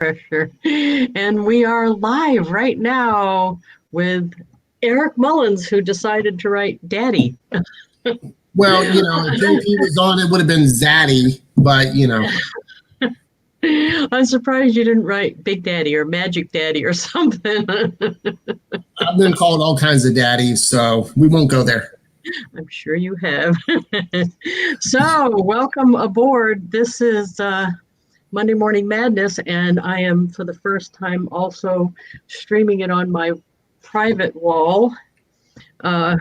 Pressure. And we are live right now with Eric Mullins, who decided to write Daddy. Well, if JP was on, it would have been Zaddy, but I'm surprised you didn't write Big Daddy or Magic Daddy or something. I've been called all kinds of daddies, so we won't go there. I'm sure you have. So, welcome aboard. This is Monday Morning Madness, and I am, for the first time, also streaming it on my private wall. And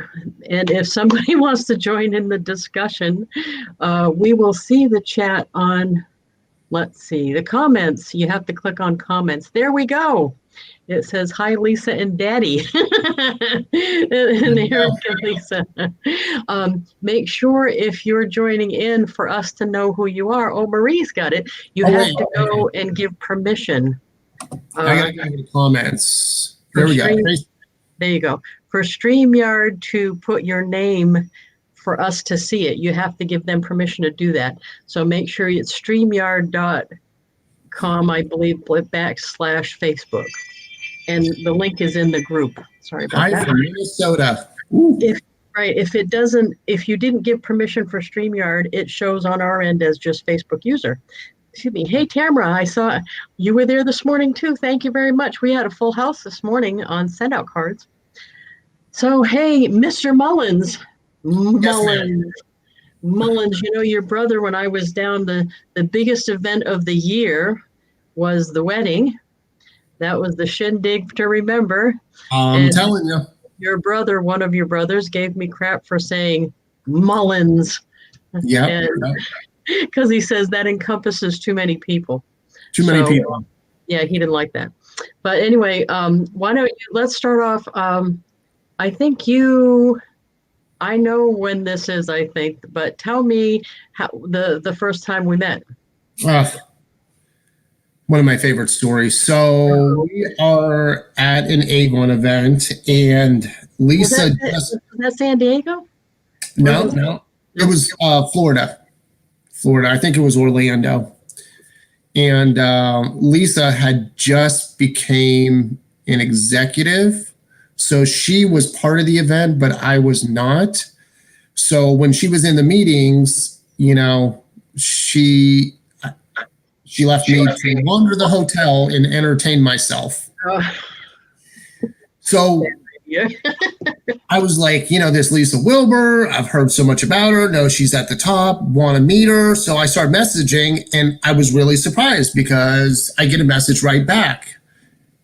if somebody wants to join in the discussion, we will see the chat on, let's see, the comments. You have to click on comments. There we go. It says, hi, Lisa and Daddy. and Eric and Lisa. Make sure if you're joining in for us to know who you are. Oh, Marie's got it. You have to go and give permission. I got to go to the comments. There we go. There you go. For StreamYard to put your name for us to see it, you have to give them permission to do that. So make sure it's StreamYard.com, I believe, /Facebook. And the link is in the group. Sorry about that. Hi from Minnesota. If you didn't give permission for StreamYard, it shows on our end as just Facebook user. Excuse me. Hey, Tamara, I saw you were there this morning too. Thank you very much. We had a full house this morning on send out cards. So, hey, Mr. Mullins, your brother, when I was down, the biggest event of the year was the wedding. That was the shindig to remember. I'm telling you. Your brother, one of your brothers, gave me crap for saying Mullins. Yeah. Because he says that encompasses too many people. Too many people. Yeah, he didn't like that. But anyway, let's start off. I think I know when this is, but tell me how the first time we met. One of my favorite stories. So we are at an Avon event, and Lisa was that San Diego? No. It was Florida. I think it was Orlando. And Lisa had just became an executive. So she was part of the event, but I was not. So when she was in the meetings, she left me to wander the hotel and entertain myself. So I was like, this Lisa Wilber, I've heard so much about her. No, she's at the top, want to meet her. So I started messaging, and I was really surprised because I get a message right back.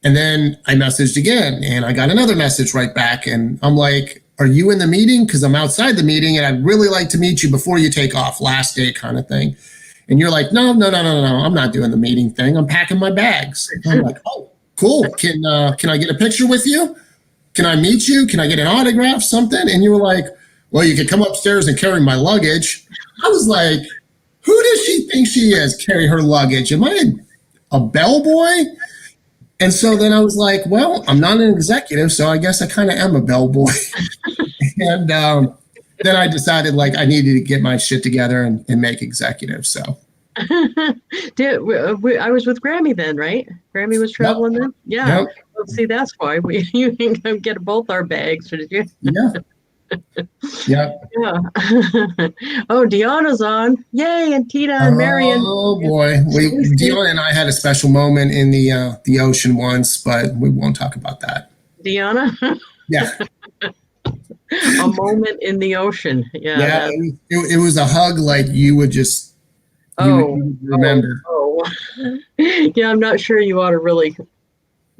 And then I messaged again, and I got another message right back. And I'm like, are you in the meeting? Because I'm outside the meeting, and I'd really like to meet you before you take off, last day kind of thing. And you're like, no, I'm not doing the meeting thing. I'm packing my bags. I'm like, oh, cool. Can I get a picture with you? Can I meet you? Can I get an autograph, something? And you were like, well, you could come upstairs and carry my luggage. I was like, who does she think she is, carry her luggage? Am I a bellboy? And so then I was like, well, I'm not an executive, so I guess I kind of am a bellboy. And then I decided I needed to get my shit together and make executive. So I was with Grammy then, right? Grammy was traveling then? Yeah. Yep. Well, see, that's why you can get both our bags. Did you? Yeah. Yeah. Oh, Deanna's on. Yay. And Tita and Marion. Oh, boy. Deanna and I had a special moment in the ocean once, but we won't talk about that. Deanna? Yeah. A moment in the ocean. Yeah. It was a hug like you would just you would remember. Yeah, I'm not sure you ought to really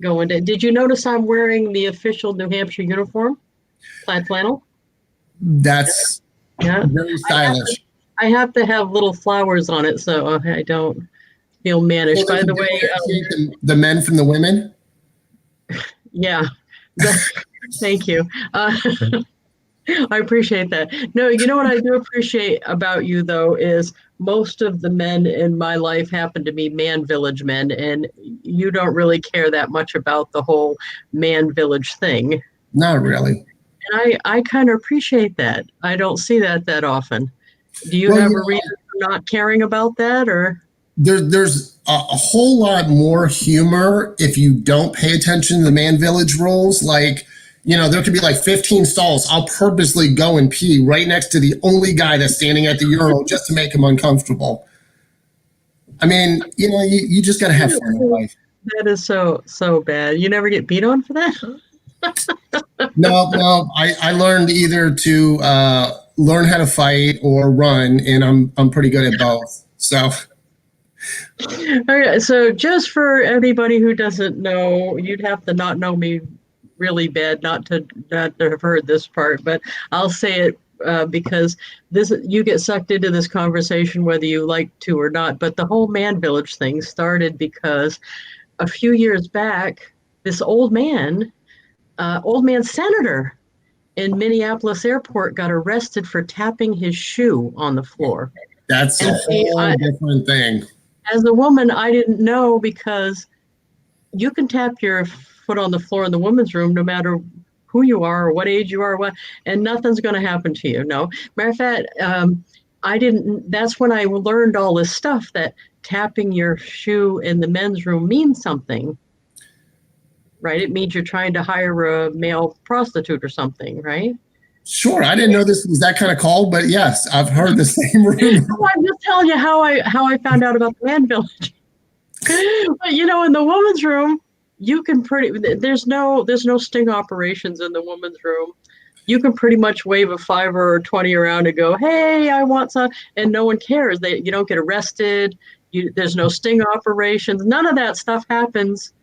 go into. Did you notice I'm wearing the official New Hampshire uniform? Plaid flannel? That's very stylish. I have to have little flowers on it so I don't feel mannish. So by the way, the men from the women? Yeah. Thank you. I appreciate that. No, you know what I do appreciate about you, though, is most of the men in my life happen to be man village men, and you don't really care that much about the whole man village thing. Not really. And I kind of appreciate that. I don't see that often. Do you have a reason for not caring about that, or? there's a whole lot more humor if you don't pay attention to the man village rules. Like, there could be like 15 stalls. I'll purposely go and pee right next to the only guy that's standing at the urinal just to make him uncomfortable. I mean, you just got to have fun in life. That is so bad. You never get beat on for that? No, I learned either to learn how to fight or run, and I'm pretty good at both. So. All right, so just for anybody who doesn't know, you'd have to not know me really bad not to have heard this part, but I'll say it because you get sucked into this conversation whether you like to or not. But the whole man village thing started because a few years back, this old man senator in Minneapolis airport got arrested for tapping his shoe on the floor. That's a whole different thing. As a woman, I didn't know because you can tap your foot on the floor in the women's room no matter who you are or what age you are, and nothing's going to happen to you. No. Matter of fact, I didn't. That's when I learned all this stuff that tapping your shoe in the men's room means something, right? It means you're trying to hire a male prostitute or something, right? Sure, I didn't know this was that kind of call, but yes, I've heard the same rumor. I'm just telling you how I found out about the man village. But in the woman's room, you can there's no sting operations in the woman's room. You can pretty much wave a 5 or 20 around and go, "Hey, I want some," and no one cares. You don't get arrested. There's no sting operations. None of that stuff happens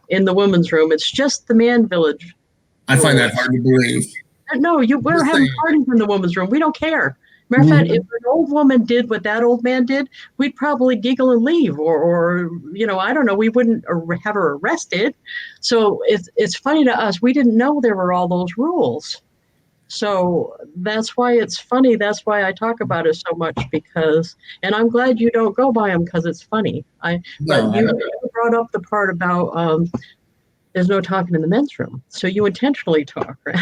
in the women's room. It's just the man village. I find that hard to believe. No, we're having parties in the woman's room. We don't care. Matter of fact, if an old woman did what that old man did, we'd probably giggle and leave, or I don't know, we wouldn't have her arrested. So it's funny to us. We didn't know there were all those rules. So that's why it's funny. That's why I talk about it so much and I'm glad you don't go by them because it's funny. But you brought up the part about there's no talking in the men's room. So you intentionally talk, right?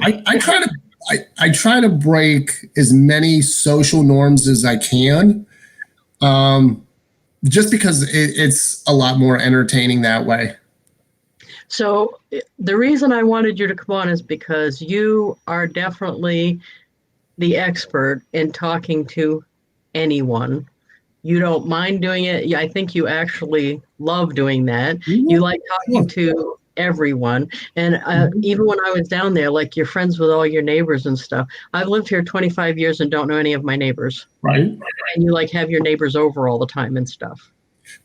I try to break as many social norms as I can, just because it's a lot more entertaining that way. So the reason I wanted you to come on is because you are definitely the expert in talking to anyone. You don't mind doing it. I think you actually love doing that. You like talking to everyone. And even when I was down there, like you're friends with all your neighbors and stuff. I've lived here 25 years and don't know any of my neighbors. Right. And you have your neighbors over all the time and stuff.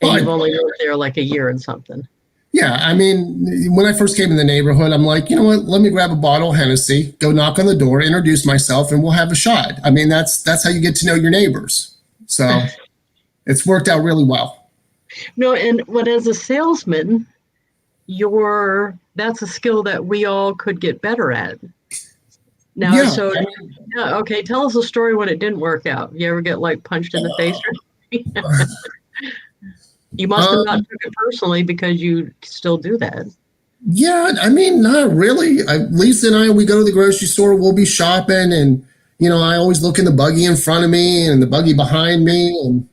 And you've only lived there like a year and something. Yeah, I mean, when I first came in the neighborhood, I'm like, you know what? Let me grab a bottle of Hennessy, go knock on the door, introduce myself, and we'll have a shot. I mean, that's how you get to know your neighbors. So it's worked out really well. No, but as a salesman, that's a skill that we all could get better at. Now, okay, tell us a story when it didn't work out. You ever get punched in the face? You must have not took it personally because you still do that. Yeah, I mean, not really. Lisa and I, we go to the grocery store, we'll be shopping, and I always look in the buggy in front of me and the buggy behind me, and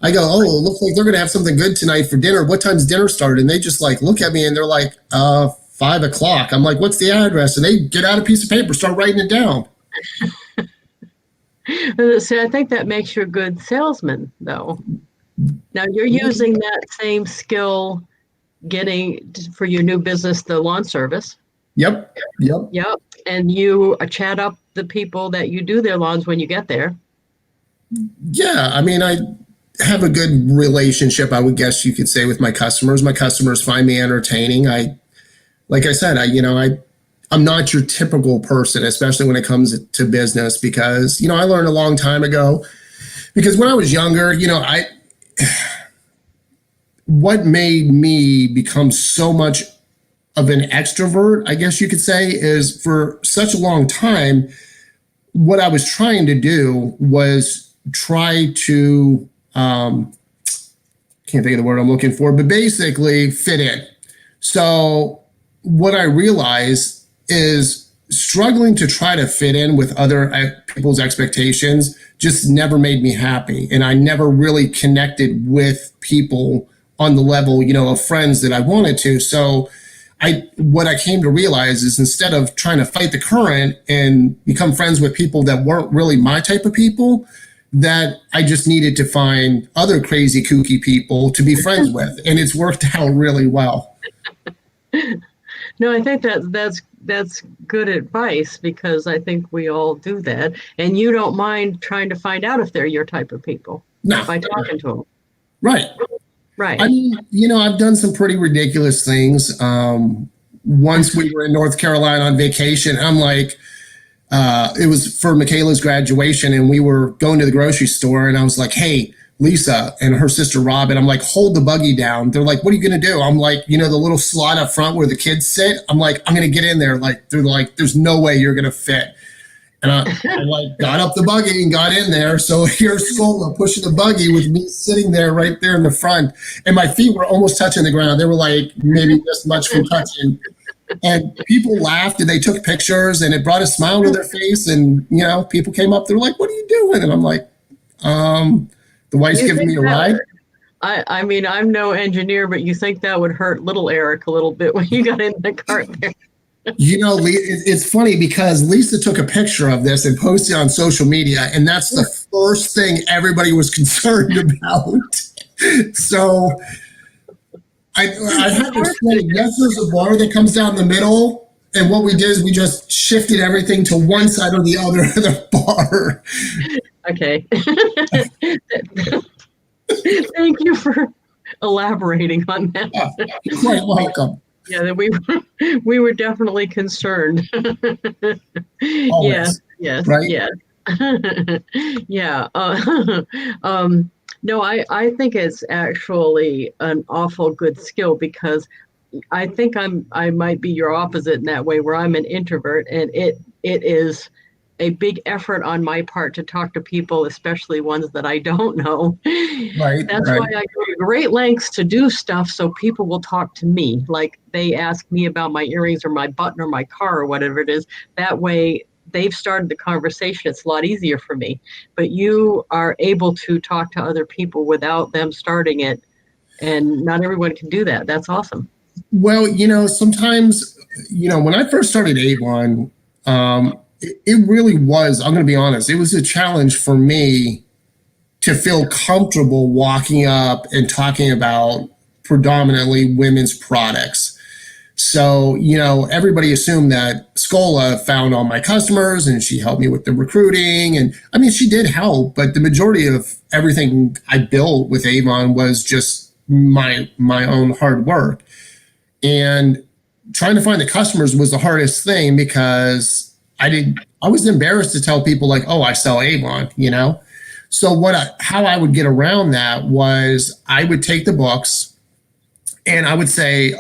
I go, "Oh, it looks like they're going to have something good tonight for dinner. What time's dinner started?" And they just look at me and they're like, 5 o'clock. I'm like, "What's the address?" And they get out a piece of paper, start writing it down. So I think that makes you a good salesman, though. Now you're using that same skill getting for your new business, the lawn service. Yep. And you chat up the people that you do their lawns when you get there. Yeah, I mean, I have a good relationship, I would guess you could say, with my customers. My customers find me entertaining. Like I said, I'm not your typical person, especially when it comes to business, because, I learned a long time ago, because when I was younger, what made me become so much of an extrovert, I guess you could say, is for such a long time, what I was trying to do was try to, can't think of the word I'm looking for, but basically fit in. So what I realized is struggling to try to fit in with other people's expectations just never made me happy. And I never really connected with people on the level, of friends that I wanted to. So what I came to realize is instead of trying to fight the current and become friends with people that weren't really my type of people, that I just needed to find other crazy, kooky people to be friends with. And it's worked out really well. No, I think that's good advice, because I think we all do that. And you don't mind trying to find out if they're your type of people by talking to them. Right. Right. I mean, I've done some pretty ridiculous things. Once we were in North Carolina on vacation, I'm like, it was for Michaela's graduation, and we were going to the grocery store, and I was like, hey, Lisa and her sister Robin, I'm like, hold the buggy down. They're like, what are you going to do? I'm like, the little slot up front where the kids sit. I'm like, I'm going to get in there. Like, they're like, there's no way you're going to fit. And I like got up the buggy and got in there. So here's Scola pushing the buggy with me sitting there right there in the front. And my feet were almost touching the ground. They were like maybe this much from touching. And people laughed and they took pictures, and it brought a smile to their face. And, people came up, they're like, what are you doing? And I'm like, the wife's giving me a ride. I mean, I'm no engineer, but you think that would hurt little Eric a little bit when you got in the cart there. It's funny because Lisa took a picture of this and posted it on social media, and that's the first thing everybody was concerned about. So I have to explain, yes, there's a bar that comes down the middle, and what we did is we just shifted everything to one side or the other of the bar. Okay. Thank you for elaborating on that. You're quite welcome. Yeah, that we were definitely concerned. Always. Yes, right? yes. Yeah. No, I think it's actually an awful good skill, because I think I might be your opposite in that way, where I'm an introvert, and it is a big effort on my part to talk to people, especially ones that I don't know. Right. That's why I go to great lengths to do stuff so people will talk to me. Like they ask me about my earrings or my button or my car or whatever it is. That way they've started the conversation. It's a lot easier for me. But you are able to talk to other people without them starting it. And not everyone can do that. That's awesome. Well, sometimes, when I first started Avon, it really was, I'm going to be honest, it was a challenge for me to feel comfortable walking up and talking about predominantly women's products. So, everybody assumed that Scola found all my customers and she helped me with the recruiting. And I mean, she did help, but the majority of everything I built with Avon was just my own hard work. And trying to find the customers was the hardest thing, because I was embarrassed to tell people like, oh, I sell Avon, So how I would get around that was I would take the books and I would say,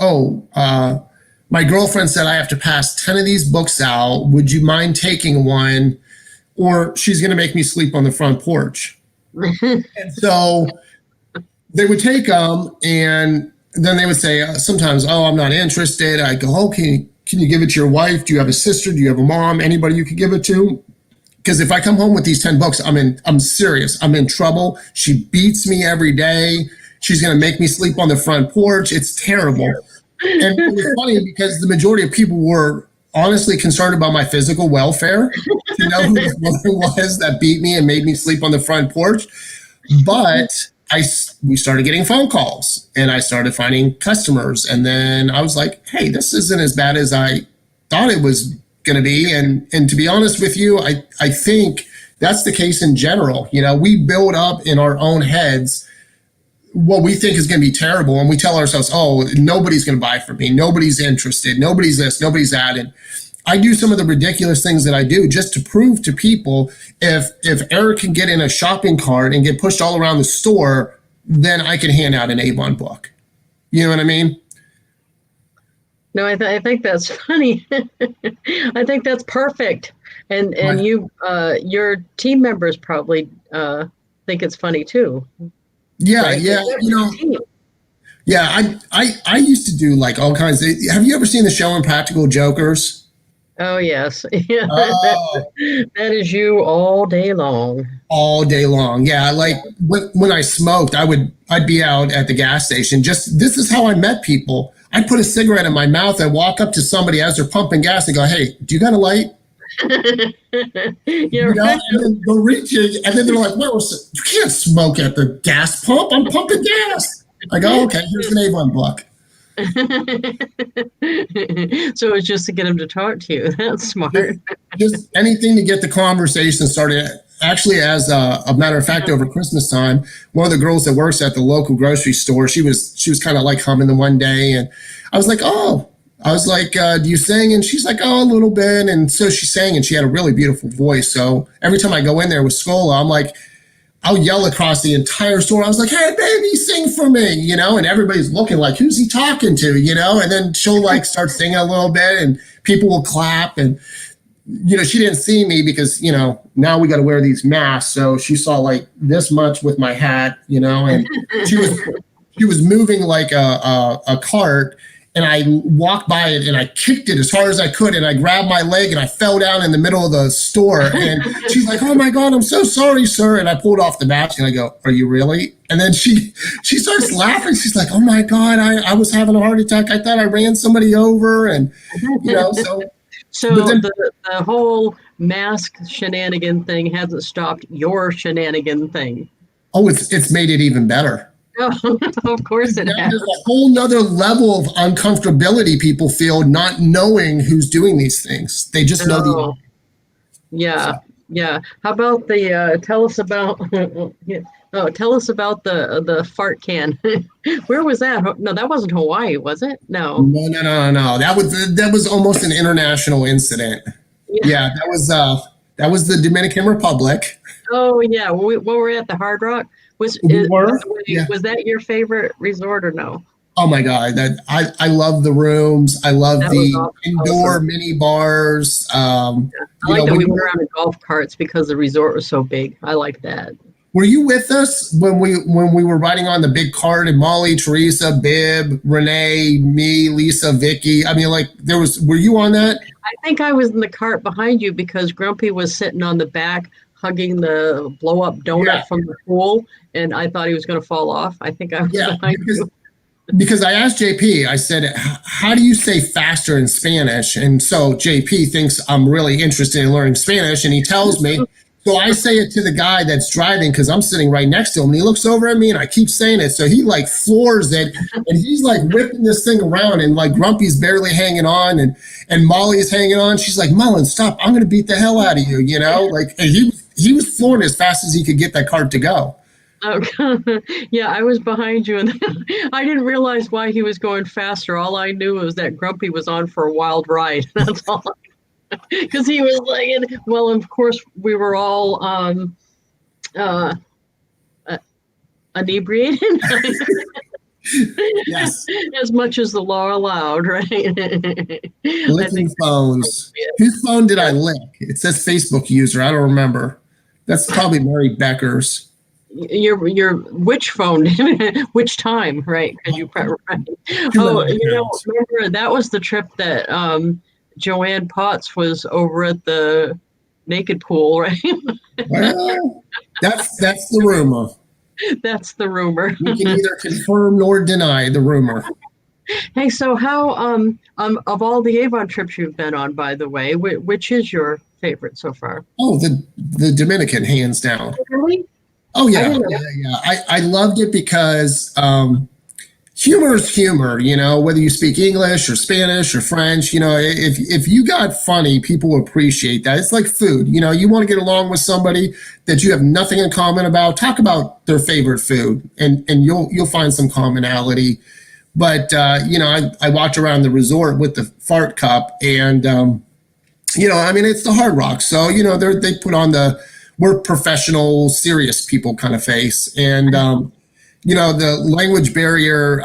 my girlfriend said I have to pass 10 of these books out. Would you mind taking one? Or she's going to make me sleep on the front porch. And so they would take them, and then they would say sometimes, oh, I'm not interested. I go, okay. Can you give it to your wife? Do you have a sister? Do you have a mom? Anybody you could give it to? Because if I come home with these 10 books, I'm serious. I'm in trouble. She beats me every day. She's going to make me sleep on the front porch. It's terrible. And it was funny because the majority of people were honestly concerned about my physical welfare, to know who this woman was that beat me and made me sleep on the front porch. But we started getting phone calls, and I started finding customers. And then I was like, hey, this isn't as bad as I thought it was going to be. And to be honest with you, I think that's the case in general. We build up in our own heads what we think is going to be terrible. And we tell ourselves, oh, nobody's going to buy from me. Nobody's interested. Nobody's this, nobody's that. And I do some of the ridiculous things that I do just to prove to people, if Eric can get in a shopping cart and get pushed all around the store, then I can hand out an Avon book. You know what I mean? No, I think that's funny. I think that's perfect. And Right. you, your team members probably think it's funny too. Yeah, Right? yeah. Team. Yeah, I used to do like all kinds of, have you ever seen the show Impractical Jokers? Oh yes. Yeah. Oh, That is you all day long. all day long. Yeah, like when I smoked, I'd be out at the gas station. Just this is how I met people. I'd put a cigarette in my mouth and walk up to somebody as they're pumping gas and go, "Hey, do you got a light?" Yeah, You know, right. and then they're reaching, and then they're like, "Well, you can't smoke at the gas pump. I'm pumping gas." I go, "Okay, here's an Avon book." So it's just to get him to talk to you. That's smart. Just anything to get the conversation started. Actually, as a matter of fact, over Christmas time, one of the girls that works at the local grocery store, she was kind of like humming the one day, and I was like, "Oh." I was like, "Do you sing?" And she's like, "Oh, a little bit." And so she sang, and she had a really beautiful voice. So every time I go in there with Scola, I'm like, I'll yell across the entire store. I was like, "Hey, baby, sing for me," and everybody's looking like, "Who's he talking to?" And then she'll like start singing a little bit, and people will clap. And she didn't see me because now we got to wear these masks. So she saw like this much with my hat, and she was she was moving like a cart, and I walked by it and I kicked it as hard as I could, and I grabbed my leg and I fell down in the middle of the store. And she's like, "Oh my God, I'm so sorry, sir." And I pulled off the mask and I go, "Are you really?" And then she starts laughing. She's like, "Oh my God, I was having a heart attack. I thought I ran somebody over." And so. So But then, the whole mask shenanigan thing hasn't stopped your shenanigan thing. oh, it's made it even better. Oh, of course it Now has. there's a whole nother level of uncomfortability people feel not knowing who's doing these things. They just know the. Oh, yeah, So, yeah. How about the tell us about yeah. Oh, tell us about the fart can. Where was that? No, that wasn't Hawaii, was it? No. no. That was almost an international incident. Yeah. Yeah, that was the Dominican Republic. Oh, yeah. When we were at the Hard Rock, We were. Yeah. was that your favorite resort or no? Oh my God, that I love the rooms. I love That was the indoor awesome. mini bars. I like that When we went around in golf carts because the resort was so big. I like that. were you with us when we were riding on the big cart and Molly, Teresa, Bib, Renee, me, Lisa, Vicky? I mean, like were you on that? I think I was in the cart behind you because Grumpy was sitting on the back hugging the blow up Yeah, donut from the pool, and I thought he was going to fall off. I think I was yeah. behind you. Because I asked JP, I said, "How do you say faster in Spanish?" And so JP thinks I'm really interested in learning Spanish, and he tells me. So I say it to the guy that's driving because I'm sitting right next to him, and he looks over at me, and I keep saying it. So he like floors it, and he's like whipping this thing around, and like Grumpy's barely hanging on, and Molly's hanging on. She's like, "Mullins, stop! I'm going to beat the hell out of you." Like, and he was flooring as fast as he could get that cart to go. Oh, yeah, I was behind you, and I didn't realize why he was going faster. All I knew was that Grumpy was on for a wild ride. That's all. Because he was like, well, of course, we were all uh, uh, inebriated Yes. as much as the law allowed, right? I Licking think phones. Whose phone did I lick? It says Facebook user. I don't remember. That's probably Mary Becker's. your which phone, which time, right? Because right. Too Oh, many accounts. remember that was the trip that Joanne Potts was over at the naked pool, right? Well, that's the rumor. That's the rumor. We can neither confirm nor deny the rumor. Hey, so how of all the Avon trips you've been on, by the way, which is your favorite so far? Oh, the Dominican, hands down. Really? Oh I yeah, didn't yeah, know. yeah. I loved it because humor is humor. Whether you speak English or Spanish or French. If you got funny, people appreciate that. It's like food. You want to get along with somebody that you have nothing in common about. Talk about their favorite food, and you'll find some commonality. But I walked around the resort with the fart cup, and I mean, it's the Hard Rock, so they put on the we're professional, serious people kind of face, and the language barrier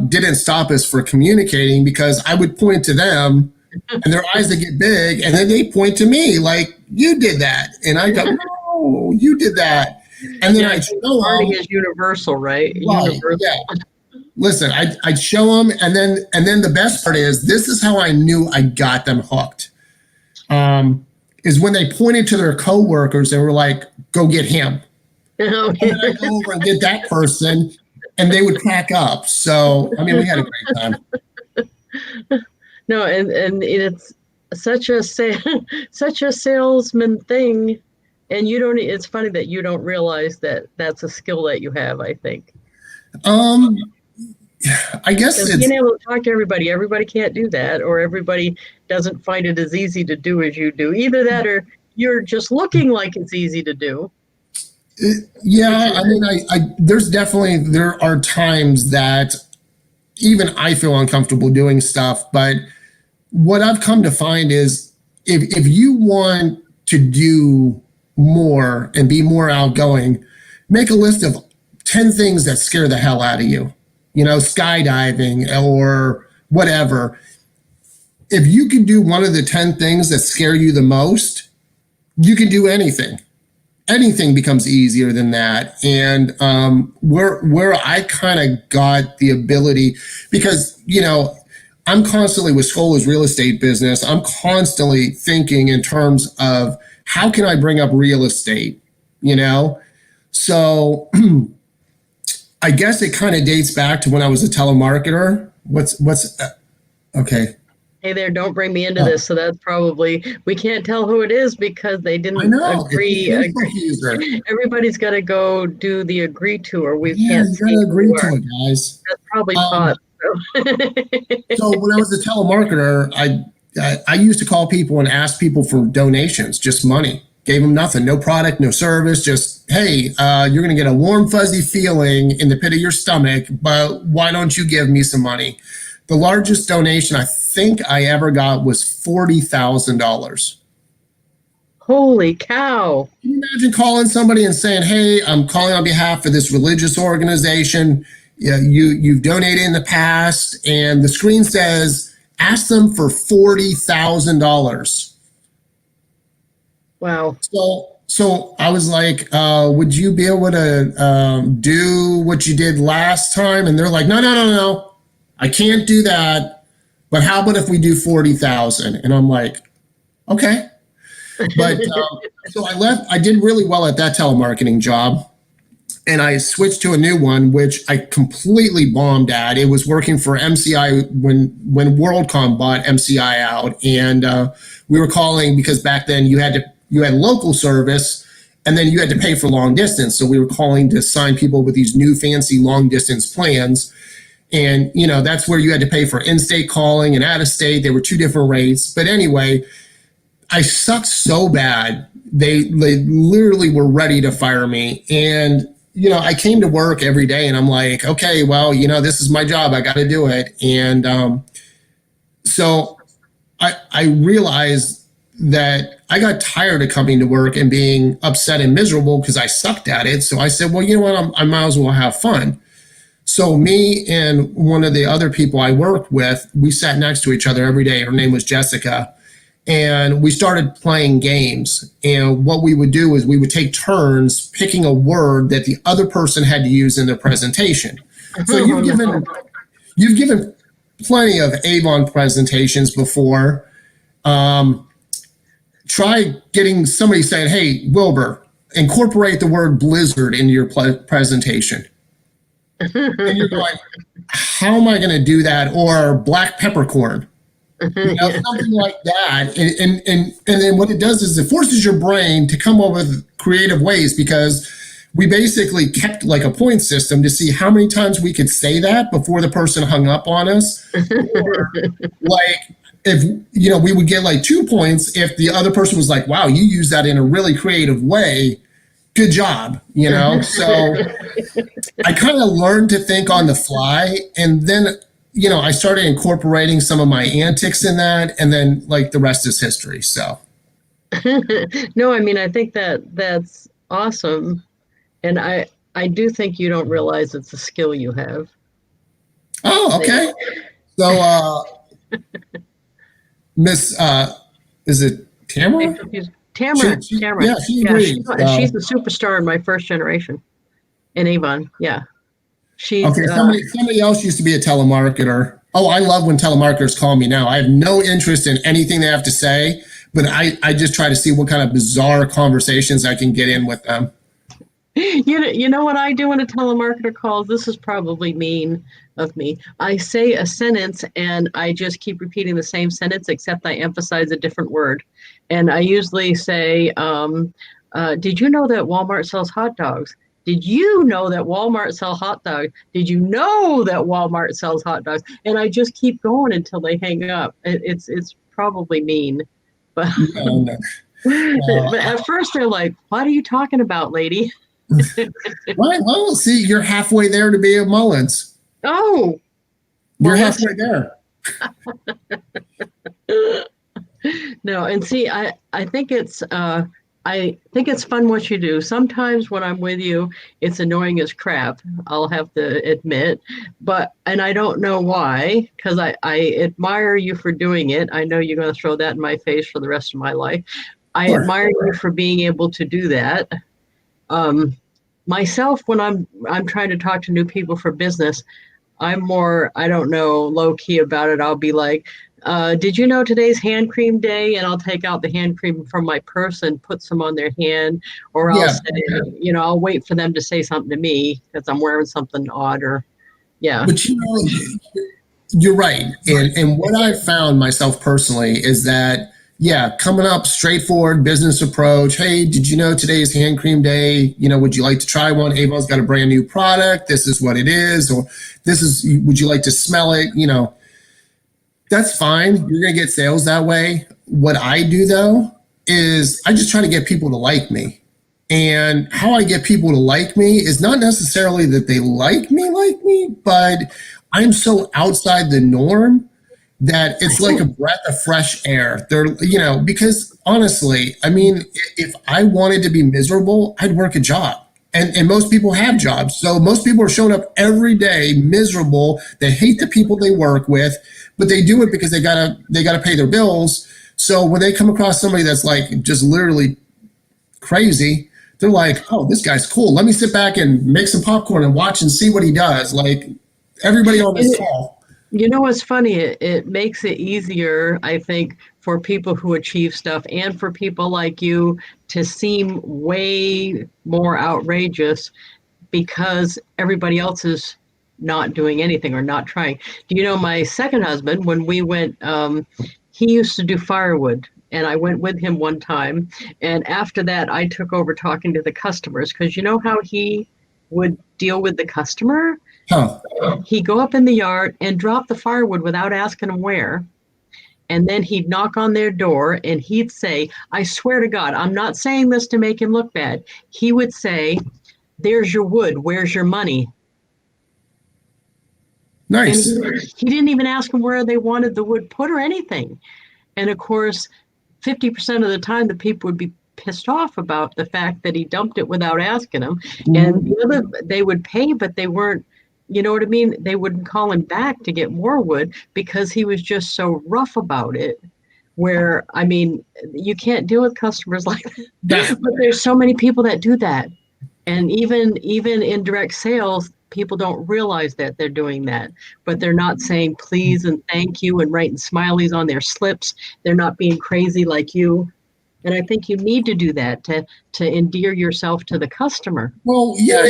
didn't stop us for communicating because I would point to them, and their eyes would get big, and then they point to me like you did that, and I go, "No, you did that," and then Yeah, I I'd think show farting them. is universal, right? Right, Universal. yeah. Listen, I'd show them, and then the best part is this is how I knew I got them hooked. is when they pointed to their coworkers and were like, "Go get him." Oh, And then I go over and get that person, and they would crack up. So, I mean, we had a great time. no, and it's such a such a salesman thing, and you don't. It's funny that you don't realize that that's a skill that you have. I think. I guess Because it's being able to talk to everybody can't do that, or everybody doesn't find it as easy to do as you do. Either that, or you're just looking like it's easy to do. yeah. I mean, there are times that even I feel uncomfortable doing stuff. But what I've come to find is if you want to do more and be more outgoing, make a list of 10 things that scare the hell out of you. Skydiving or whatever. If you can do one of the 10 things that scare you the most, you can do anything. Anything becomes easier than that. And where I kind of got the ability, because, I'm constantly with Scola's real estate business, I'm constantly thinking in terms of how can I bring up real estate, So I guess it kind of dates back to when I was a telemarketer. Okay. Hey there, don't bring me into this. So that's probably, we can't tell who it is because they didn't agree. Everybody's got to go do the agree to, or we can't you gotta agree to it, guys. That's probably pot. So when I was a telemarketer, I used to call people and ask people for donations, just money. Gave them nothing, no product, no service, just, hey, you're going to get a warm, fuzzy feeling in the pit of your stomach, but why don't you give me some money? The largest donation I think I ever got was $40,000. Holy cow. Can you imagine calling somebody and saying, hey, I'm calling on behalf of this religious organization. You've donated in the past, and the screen says, ask them for $40,000. Wow. So I was like, would you be able to do what you did last time? And they're like, no, I can't do that. But how about if we do 40,000? And I'm like, okay. But so I left. I did really well at that telemarketing job. And I switched to a new one, which I completely bombed at. It was working for MCI when WorldCom bought MCI out. And we were calling because back then you had local service, and then you had to pay for long distance. So we were calling to sign people with these new fancy long distance plans. And, that's where you had to pay for in-state calling and out-of-state. There were two different rates. But anyway, I sucked so bad. They literally were ready to fire me. And, I came to work every day and I'm like, okay, well, this is my job. I got to do it. And so I realized that I got tired of coming to work and being upset and miserable because I sucked at it. So I said, well, you know what? I might as well have fun. So me and one of the other people I worked with, we sat next to each other every day. Her name was Jessica. And we started playing games. And what we would do is we would take turns picking a word that the other person had to use in their presentation. So you've given plenty of Avon presentations before. Try getting somebody saying, hey, Wilber, incorporate the word blizzard into your presentation. And you're going, how am I going to do that? Or black peppercorn, something like that. And then what it does is it forces your brain to come up with creative ways, because we basically kept like a point system to see how many times we could say that before the person hung up on us. Or like, if we would get like 2 points if the other person was like, wow, you use that in a really creative way, good job. So I kind of learned to think on the fly, and then I started incorporating some of my antics in that, and then like the rest is history. So no, I mean, I think that's awesome, and I do think you don't realize it's a skill you have. Oh, okay. So Miss, is it Tamara? Tamara. Yeah, she agrees. She's the superstar in my first generation in Avon. Yeah. She's okay. Somebody else used to be a telemarketer. Oh, I love when telemarketers call me now. I have no interest in anything they have to say, but I just try to see what kind of bizarre conversations I can get in with them. You know what I do when a telemarketer calls? This is probably mean of me. I say a sentence and I just keep repeating the same sentence, except I emphasize a different word. And I usually say, did you know that Walmart sells hot dogs? Did you know that Walmart sells hot dogs? Did you know that Walmart sells hot dogs? And I just keep going until they hang up. It's probably mean, but, And, but at first they're like, "What are you talking about, lady?" well, see, you're halfway there to be a Mullins. Oh, You're well, halfway there. no, and see, I think it's fun what you do. Sometimes when I'm with you, it's annoying as crap, I'll have to admit. And I don't know why, because I admire you for doing it. I know you're going to throw that in my face for the rest of my life. I Sure. admire you for being able to do that. Myself, when I'm trying to talk to new people for business, I'm more, I don't know, low key about it. I'll be like, did you know today's hand cream day? And I'll take out the hand cream from my purse and put some on their hand. Or I'll Yeah. say, I'll wait for them to say something to me because I'm wearing something odd or, yeah. But you're right. And what I've found myself personally is that, yeah, coming up straightforward business approach. Hey, did you know today's hand cream day? Would you like to try one? Avon's got a brand new product. This is what it is. Or would you like to smell it? That's fine. You're going to get sales that way. What I do though is I just try to get people to like me. And how I get people to like me is not necessarily that they like me, but I'm so outside the norm that it's like a breath of fresh air. Because honestly, I mean, if I wanted to be miserable, I'd work a job. And most people have jobs. So most people are showing up every day miserable. They hate the people they work with, but they do it because they gotta pay their bills. So when they come across somebody that's like just literally crazy, they're like, oh, this guy's cool. Let me sit back and make some popcorn and watch and see what he does. Like everybody on this call. You know what's funny? It makes it easier, I think, for people who achieve stuff and for people like you to seem way more outrageous because everybody else is not doing anything or not trying. Do you know my second husband, when we went, he used to do firewood. And I went with him one time. And after that, I took over talking to the customers because you know how he would deal with the customer? Huh. He'd go up in the yard and drop the firewood without asking them where. And then he'd knock on their door and he'd say, I swear to God, I'm not saying this to make him look bad. He would say, there's your wood. Where's your money? Nice. And he didn't even ask them where they wanted the wood put or anything. And of course, 50% of the time, the people would be pissed off about the fact that he dumped it without asking them. And they would pay, but they weren't, you know what I mean? They wouldn't call him back to get more wood because he was just so rough about it. Where, I mean, you can't deal with customers like that. But there's so many people that do that. And even in direct sales, people don't realize that they're doing that, but they're not saying please and thank you and writing smileys on their slips. They're not being crazy like you. And I think you need to do that to endear yourself to the customer. Well, yeah,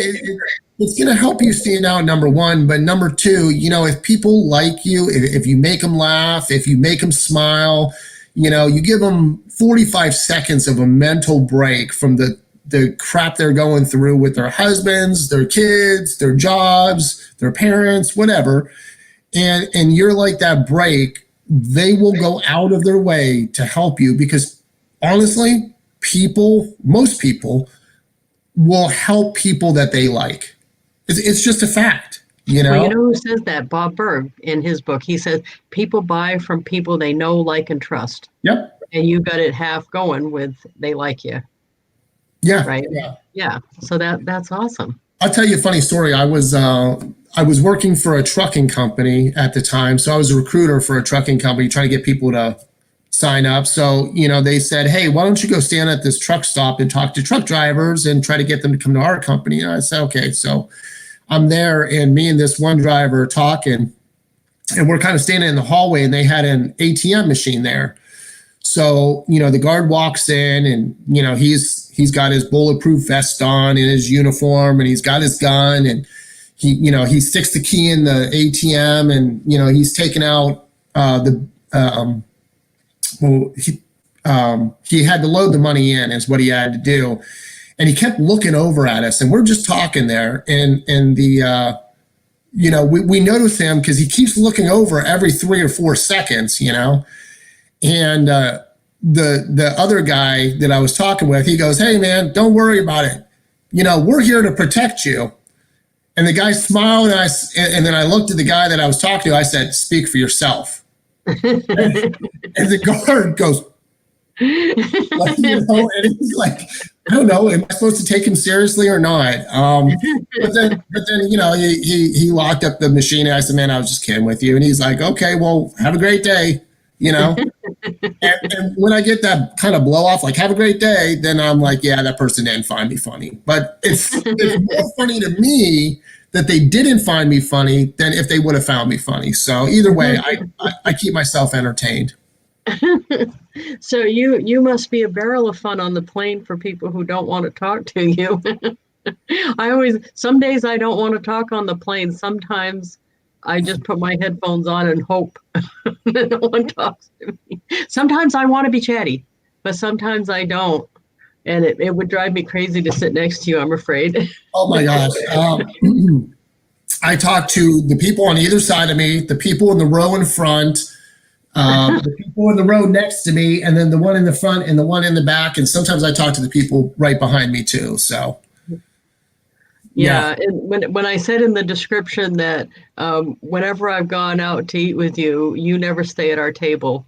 it's going to help you stand out, number one. But number two, if people like you, if you make them laugh, if you make them smile, you give them 45 seconds of a mental break from the crap they're going through with their husbands, their kids, their jobs, their parents, whatever. And you're like that break, they will go out of their way to help you because honestly, most people will help people that they like. It's just a fact, Well, you know who says that? Bob Berg in his book. He says people buy from people they know, like, and trust. Yep. And you got it half going with they like you. Yeah. Right. Yeah. So that's awesome. I'll tell you a funny story. I was working for a trucking company at the time. So I was a recruiter for a trucking company trying to get people to sign up. So, they said, hey, why don't you go stand at this truck stop and talk to truck drivers and try to get them to come to our company? And I said, okay. So I'm there and me and this one driver talking and we're kind of standing in the hallway and they had an ATM machine there. So, the guard walks in and, he's got his bulletproof vest on and his uniform and he's got his gun and he sticks the key in the ATM and, he's taking out well, he had to load the money in is what he had to do. And he kept looking over at us and we're just talking there. And we notice him because he keeps looking over every 3 or 4 seconds, and the other guy that I was talking with, he goes, "Hey man, don't worry about it. We're here to protect you." And the guy smiled and then I looked at the guy that I was talking to. I said, "Speak for yourself." and the guard goes, and he's like, I don't know, am I supposed to take him seriously or not? But then, he locked up the machine and I said, "Man, I was just kidding with you." And he's like, "Okay, well, have a great day." And when I get that kind of blow off, like, "Have a great day," then I'm like, yeah, that person didn't find me funny. But it's more funny to me that they didn't find me funny than if they would have found me funny. So either way, I keep myself entertained. So you must be a barrel of fun on the plane for people who don't want to talk to you. Some days I don't want to talk on the plane. Sometimes I just put my headphones on and hope that no one talks to me. Sometimes I want to be chatty, but sometimes I don't. And it would drive me crazy to sit next to you, I'm afraid. Oh my gosh. I talk to the people on either side of me, the people in the row in front, the people in the row next to me, and then the one in the front and the one in the back. And sometimes I talk to the people right behind me too. So. Yeah, and when I said in the description that whenever I've gone out to eat with you, you never stay at our table,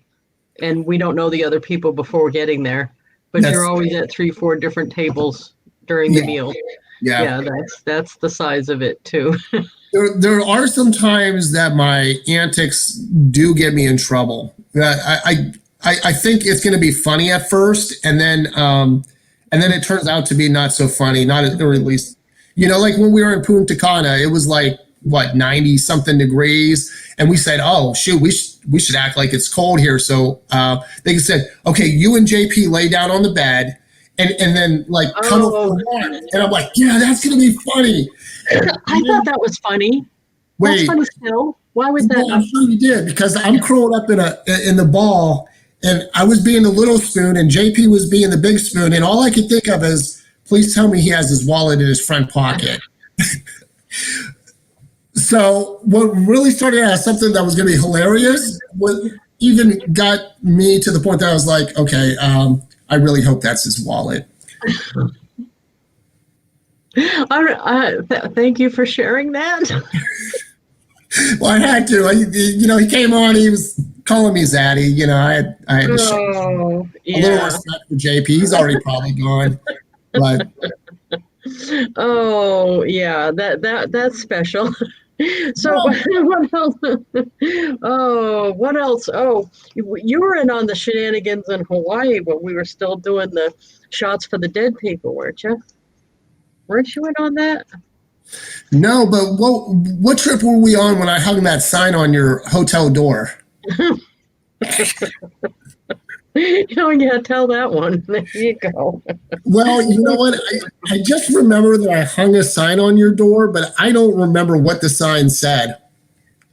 and we don't know the other people before getting there, but you're always at 3-4 different tables during the meal. Yeah, that's the size of it too. There are some times that my antics do get me in trouble. I think it's going to be funny at first, and then it turns out to be not so funny, or at least. Like when we were in Punta Cana, it was like, 90 something degrees. And we said, "Oh, shoot, we should act like it's cold here." So they said, "Okay, you and JP lay down on the bed and then cuddle for warm." And I'm like, "Yeah, that's going to be funny." I thought that was funny. Wait. That's funny still. Why was that? I'm sure you did, because I'm curled up in the ball and I was being the little spoon and JP was being the big spoon. And all I could think of is, please tell me he has his wallet in his front pocket. So what really started as something that was going to be hilarious, what even got me to the point that I was like, okay, I really hope that's his wallet. Thank you for sharing that. Well, I had to. He came on. He was calling me Zaddy. I had to show a little respect for JP. He's already probably gone. But oh yeah, that's special. So what else? What else? Oh, you were in on the shenanigans in Hawaii when we were still doing the shots for the dead people, weren't you? Weren't you in on that? No, but what trip were we on when I hung that sign on your hotel door? Yeah, tell that one. There you go. Well, you know what? I just remember that I hung a sign on your door, but I don't remember what the sign said.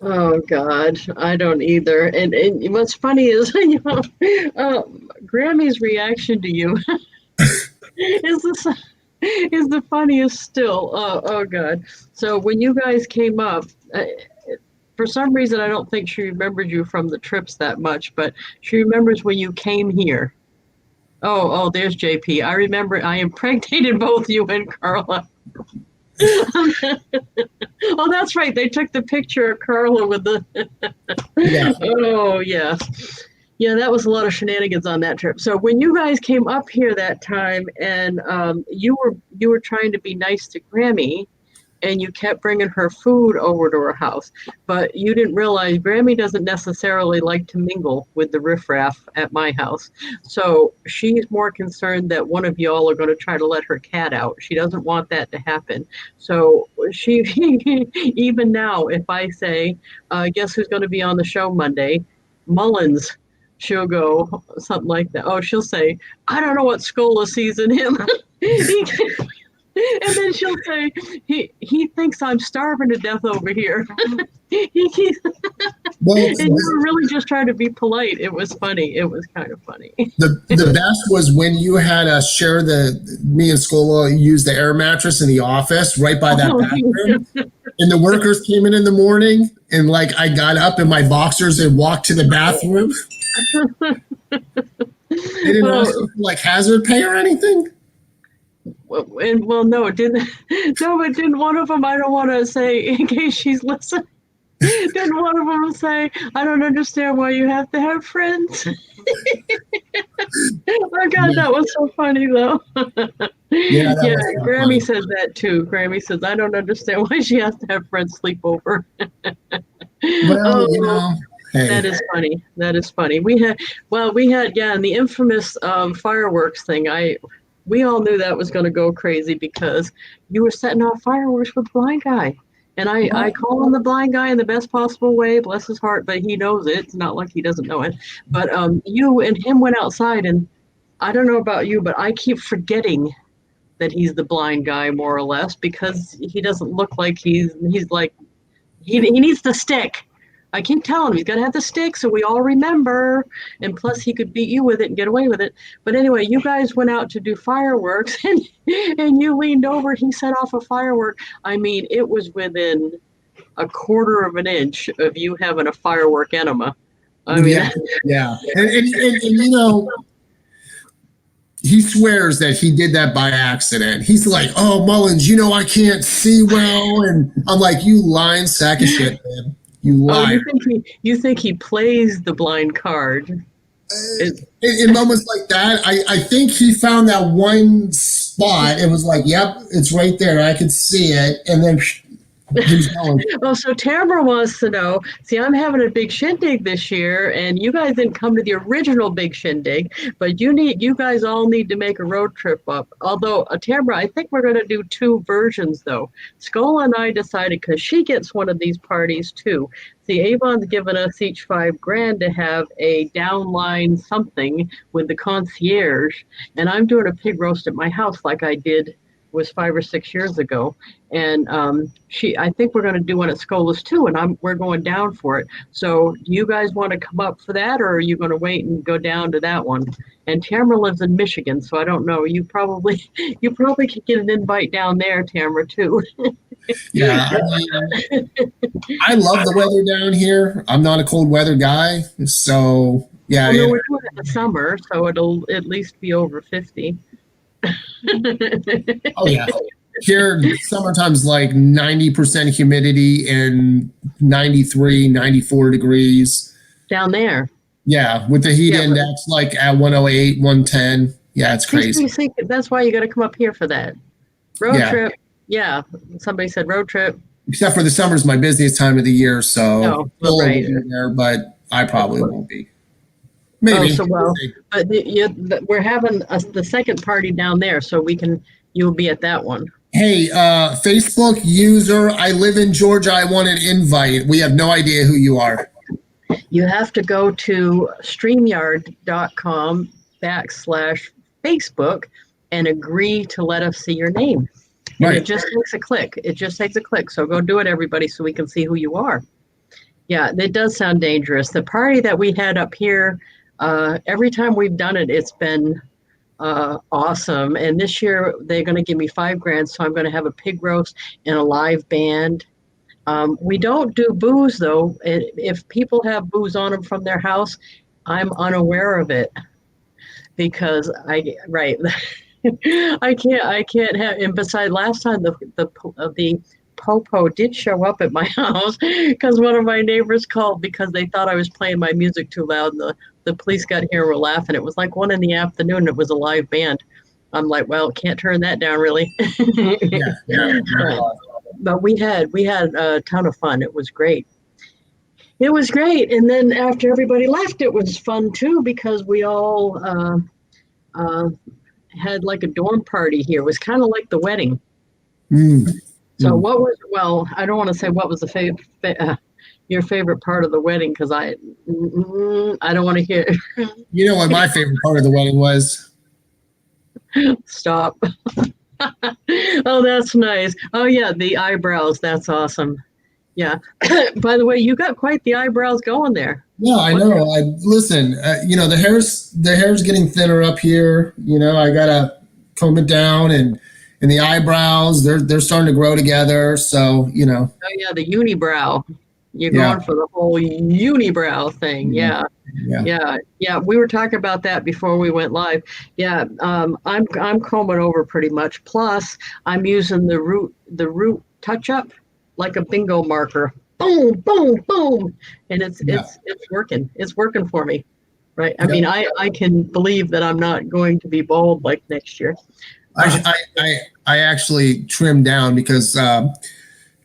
Oh God, I don't either. And what's funny is, Grammy's reaction to you is the funniest still. Oh God. So when you guys came up, for some reason, I don't think she remembered you from the trips that much, but she remembers when you came here. Oh, there's JP. I remember I impregnated both you and Carla. Oh, that's right. They took the picture of Carla with the. Yeah. Oh, yeah. Yeah, that was a lot of shenanigans on that trip. So when you guys came up here that time, and you were trying to be nice to Grammy, and you kept bringing her food over to her house, but you didn't realize Grammy doesn't necessarily like to mingle with the riffraff at my house. So she's more concerned that one of y'all are going to try to let her cat out. She doesn't want that to happen. So she, even now, if I say, guess who's going to be on the show Monday? Mullins. she'll go something like that. Oh, she'll say, I don't know what Scola sees in him. And then she'll say, he thinks I'm starving to death over here. he, Well, and you were really just trying to be polite. It was funny. It was kind of funny. the best was when you had us share me and Scola use the air mattress in the office right by that bathroom. And the workers came in the morning, and like I got up in my boxers and walked to the bathroom. They didn't ask you for like hazard pay or anything. Well, no, it didn't. No, but didn't one of them? I don't want to say in case she's listening. Didn't one of them say, "I don't understand why you have to have friends"? Oh God, that was so funny though. Yeah, Yeah, was Grammy says that too. Grammy says, "I don't understand why she has to have friends sleep over." Well, hey. That is funny. That is funny. We had, yeah, and the infamous fireworks thing. We all knew that was going to go crazy because you were setting off fireworks with the blind guy. And I call him the blind guy in the best possible way, bless his heart, but he knows it. It's not like he doesn't know it. But you and him went outside, and I don't know about you, but I keep forgetting that he's the blind guy more or less because he doesn't look like he's like, he needs the stick. I keep telling him he's got to have the stick so we all remember. And plus, he could beat you with it and get away with it. But anyway, you guys went out to do fireworks and you leaned over. He set off a firework. I mean, it was within a quarter of an inch of you having a firework enema. I mean, yeah. And he swears that he did that by accident. He's like, "Oh, Mullins, I can't see well." And I'm like, "You lying sack of shit, man. You lie." Oh, you think he plays the blind card? In moments like that, I think he found that one spot. It was like, "Yep, it's right there. I can see it." And then he's going. Well, so Tamara wants to know. See, I'm having a big shindig this year, and you guys didn't come to the original big shindig, but you guys all need to make a road trip up. Although, Tamara, I think we're going to do two versions though. Scola and I decided because she gets one of these parties too. See, Avon's given us each $5,000 to have a downline something with the concierge, and I'm doing a pig roast at my house like I did was 5 or 6 years ago, and I think we're going to do one at Scola's too, and we're going down for it. So do you guys want to come up for that, or are you going to wait and go down to that one? And Tamara lives in Michigan, so I don't know. You probably could get an invite down there, Tamara, too. Yeah, I love the weather down here. I'm not a cold weather guy, so yeah. Well, no, we're doing it in the summer, so it'll at least be over 50. Oh yeah. Here, summertime's like 90% humidity and 93, 94 degrees. Down there. Yeah, with the heat index like at 108, 110. Yeah, it's crazy. That's why you got to come up here for that. Road trip. Yeah, somebody said road trip. Except for the summer's my busiest time of the year, so right. there, but I probably won't be. Maybe. But we're having the second party down there, so you'll be at that one. Hey, Facebook user, I live in Georgia. I want an invite. We have no idea who you are. You have to go to StreamYard.com/Facebook and agree to let us see your name. And right. It just takes a click. So go do it, everybody, so we can see who you are. Yeah, it does sound dangerous. The party that we had up here, every time we've done it, it's been awesome. And this year they're going to give me $5,000, so I'm going to have a pig roast and a live band. We don't do booze though. If people have booze on them from their house, I'm unaware of it because I can't have. And besides, last time the Popo did show up at my house because one of my neighbors called because they thought I was playing my music too loud. And the police got here and were laughing. It was like 1 PM. It was a live band. I'm like, well, can't turn that down, really. Yeah. But we had a ton of fun. It was great. And then after everybody left, it was fun too because we all had like a dorm party here. It was kind of like the wedding. So I don't want to say what was the your favorite part of the wedding because I don't want to hear. You know what my favorite part of the wedding was? Stop. Oh, that's nice. Oh yeah, the eyebrows. That's awesome. Yeah. By the way, you got quite the eyebrows going there. Yeah, I What? know. Listen. The hair's getting thinner up here. I gotta comb it down, and the eyebrows they're starting to grow together. So Oh yeah, the unibrow. You're yeah, going for the whole unibrow thing. yeah, Yeah. yeah. Yeah, yeah, we were talking about that before we went live. Yeah, I'm combing over pretty much. Plus, I'm using the root touch up like a bingo marker. Boom, boom, boom, and it's Yeah. it's it's working. It's working for me, right? I mean, Yep. I can believe that I'm not going to be bald like next year. Uh, I actually trimmed down because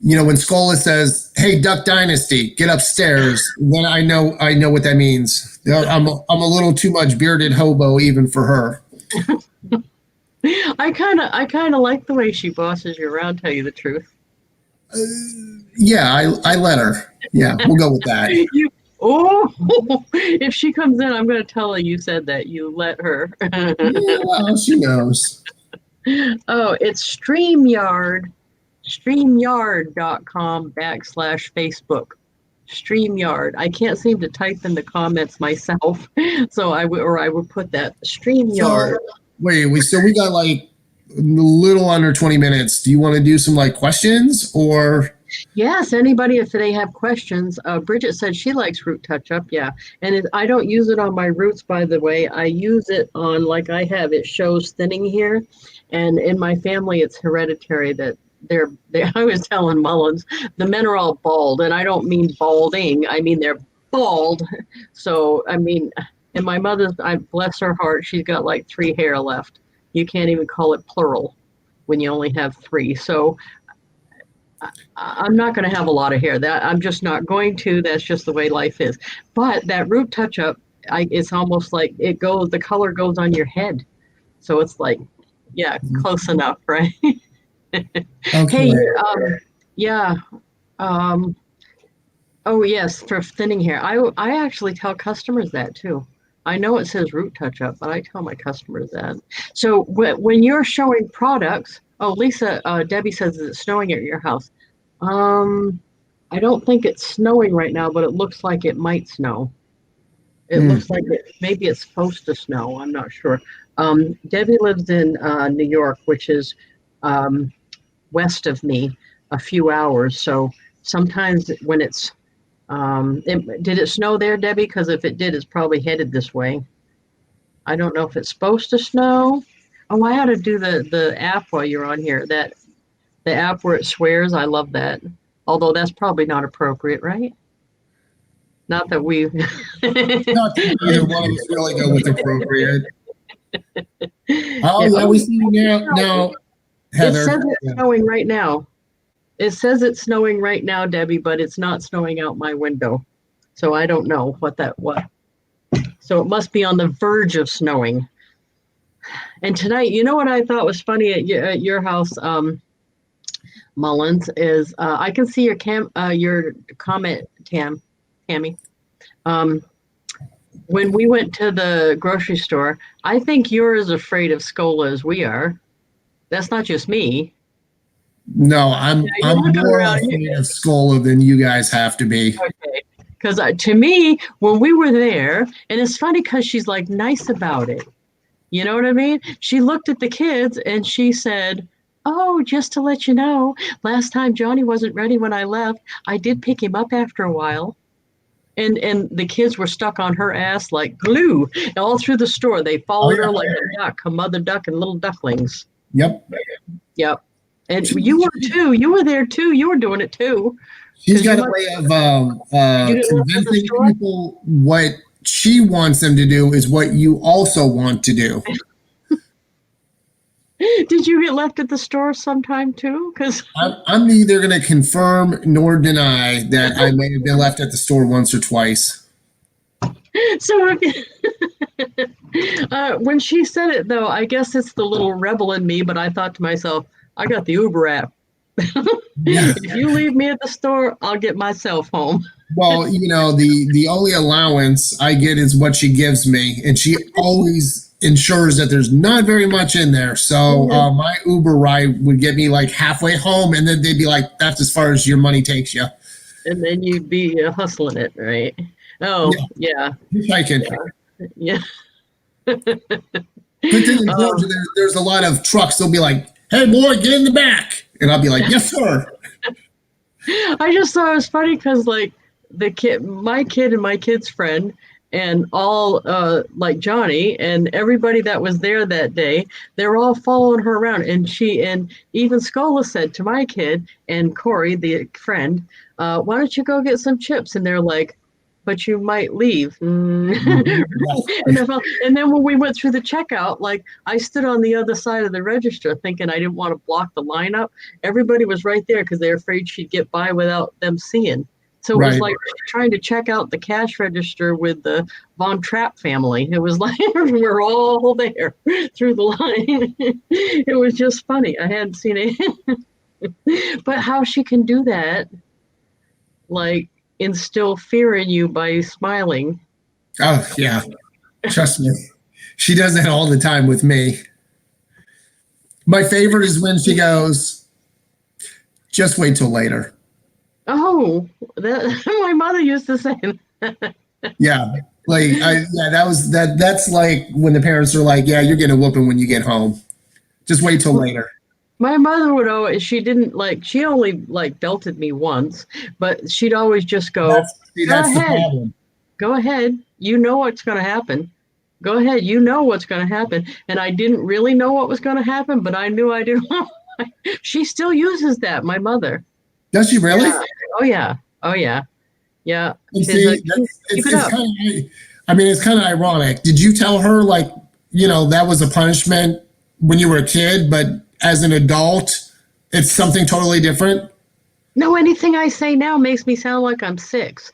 when Scola says, "Hey, Duck Dynasty, get upstairs," then I know what that means. I'm a little too much bearded hobo even for her. I kind of like the way she bosses you around. Tell you the truth. Yeah, I let her. Yeah, we'll go with that. You, oh, if she comes in, I'm going to tell her you said that. You let her. Yeah, well, she knows. Oh, it's StreamYard.com/Facebook. StreamYard. I can't seem to type in the comments myself, so I would put that StreamYard. So we got like a little under 20 minutes. Do you want to do some like questions or? Yes, anybody, if they have questions. Bridget said she likes root touch up. Yeah. And I don't use it on my roots, by the way. I use it on, like I have, it shows thinning here. And in my family, it's hereditary that I was telling Mullins, the men are all bald. And I don't mean balding, I mean they're bald. So, I mean, and my mother, I bless her heart, she's got like 3 hair left. You can't even call it plural when you only have 3. So, I'm not going to have a lot of hair. That I'm just not going to. That's just the way life is. But that root touch up, it's almost like it goes. The color goes on your head, so it's like, yeah, close enough, right? Okay. Hey, yeah. Um, oh yes, for thinning hair. I actually tell customers that too. I know it says root touch up, but I tell my customers that. So when you're showing products, oh Lisa, Debbie says it's snowing at your house. Um, I don't think it's snowing right now, but it looks like it might snow. It Hmm. looks like maybe it's supposed to snow. I'm not sure. Debbie lives in New York, which is um, west of me, a few hours. So sometimes when did it snow there, Debbie? Because if it did, it's probably headed this way. I don't know if it's supposed to snow. Oh, I ought to do the app while you're on here. That the app where it swears. I love that. Although that's probably not appropriate, right? Not that we. Not that either one of us really go with appropriate. Oh Yeah. yeah, Oh, we see you now, it Heather. says it's Yeah. snowing right now. It says it's snowing right now, Debbie, but it's not snowing out my window. So I don't know what. So it must be on the verge of snowing. And tonight, you know what I thought was funny at your house, Mullins, is I can see your comment, Tammy. Um, when we went to the grocery store, I think you're as afraid of Scola as we are. That's not just me. No, Yeah, you're I'm looking more around. afraid of Scola than you guys have to be. Okay. Because to me, when we were there, and it's funny because she's like nice about it. You know what I mean? She looked at the kids and she said, "Oh, just to let you know, last time Johnny wasn't ready when I left, I did pick him up after a while." And the kids were stuck on her ass like glue all through the store. They Oh followed yeah. her like a duck, a mother duck and little ducklings. Yep. Yep. And She, you were too. You were there too. You were doing it too. she's Because got a way of you didn't live at the convincing store. people what she wants them to do is what you also want to do. Did you get left at the store sometime too? Because I'm neither going to confirm nor deny that I may have been left at the store once or twice. so when she said it though, I guess it's the little rebel in me. But I thought to myself, I got the Uber app. Yeah. If you leave me at the store, I'll get myself home. Well, the only allowance I get is what she gives me, and she always ensures that there's not very much in there. So my Uber ride would get me like halfway home, and then they'd be like, "That's as far as your money takes you." And then you'd be hustling it, right? Oh, yeah. Hiking. Yeah. Good thing in Georgia, there's a lot of trucks. They'll be like, "Hey, boy, get in the back," and I'll be like, "Yes, sir." I just thought it was funny because like my kid and my kid's friend and all like Johnny and everybody that was there that day, they were all following her around. And even Scola said to my kid and Corey, the friend, why don't you go get some chips? And they're like, but you might leave. And then when we went through the checkout, like I stood on the other side of the register thinking I didn't want to block the lineup. Everybody was right there because they're afraid she'd get by without them seeing. So it was like trying to check out the cash register with the Von Trapp family. It was like we were all there through the line. It was just funny. I hadn't seen it. But how she can do that, like instill fear in you by smiling. Oh, yeah. Trust me. She does that all the time with me. My favorite is when she goes, "Just wait till later." Oh, my mother used to say Yeah. That's like when the parents are like, "Yeah, you're getting a whooping when you get home. Just wait till later." My mother would always, she only like belted me once, but she'd always just go, That's go the ahead, problem. go ahead. You know what's going to happen. Go ahead. You know what's going to happen. And I didn't really know what was going to happen, but I knew I didn't. She still uses that, my mother. Does she really? Yeah. Oh, yeah. Oh, yeah. Yeah. And see, like, it's kind of, I mean, it's kind of ironic. Did you tell her, like, that was a punishment when you were a kid, but as an adult, it's something totally different? No, anything I say now makes me sound like I'm 6.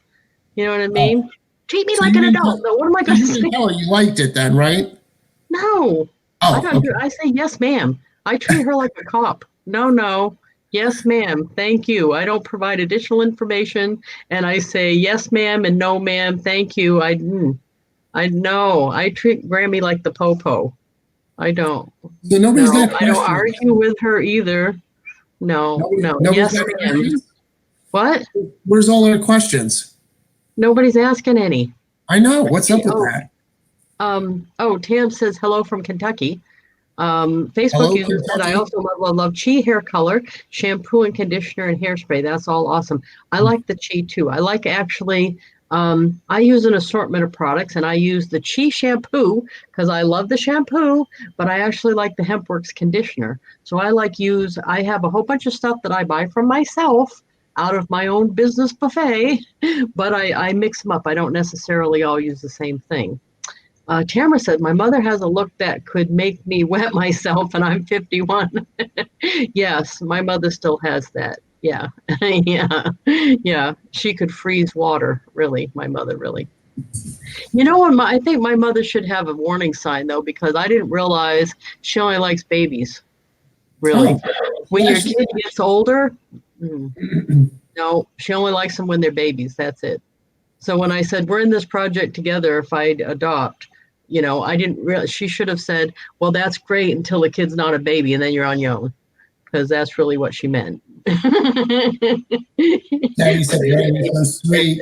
You know what I mean? Treat me So like an adult. No, what am I going to say? Tell her you liked it then, right? No. Oh, I say yes, ma'am. I treat her like a cop. No. Yes, ma'am. Thank you. I don't provide additional information, and I say yes, ma'am, and no, ma'am. Thank you. I know. I treat Grammy like the popo. I don't. So nobody's got I don't argue with her either. No. Yes, ma'am. What? Where's all our questions? Nobody's asking any. I know. What's up with that? Tam says hello from Kentucky. Facebook user said, I also love Chi hair color, shampoo and conditioner and hairspray. That's all awesome. I like the Chi too. I like actually, I use an assortment of products and I use the Chi shampoo because I love the shampoo, but I actually like the HempWorks conditioner. So I have a whole bunch of stuff that I buy from myself out of my own business buffet, but I mix them up. I don't necessarily all use the same thing. Tamara said, my mother has a look that could make me wet myself, and I'm 51. Yes, my mother still has that. Yeah. Yeah. She could freeze water, really, my mother, really. You know what? I think my mother should have a warning sign, though, because I didn't realize she only likes babies, really. When your kid gets older, no, she only likes them when they're babies. That's it. So when I said, we're in this project together, if I'd adopt, I didn't realize, she should have said, well, that's great until the kid's not a baby and then you're on your own, because that's really what she meant. Daddy said, Grammy, so sweet.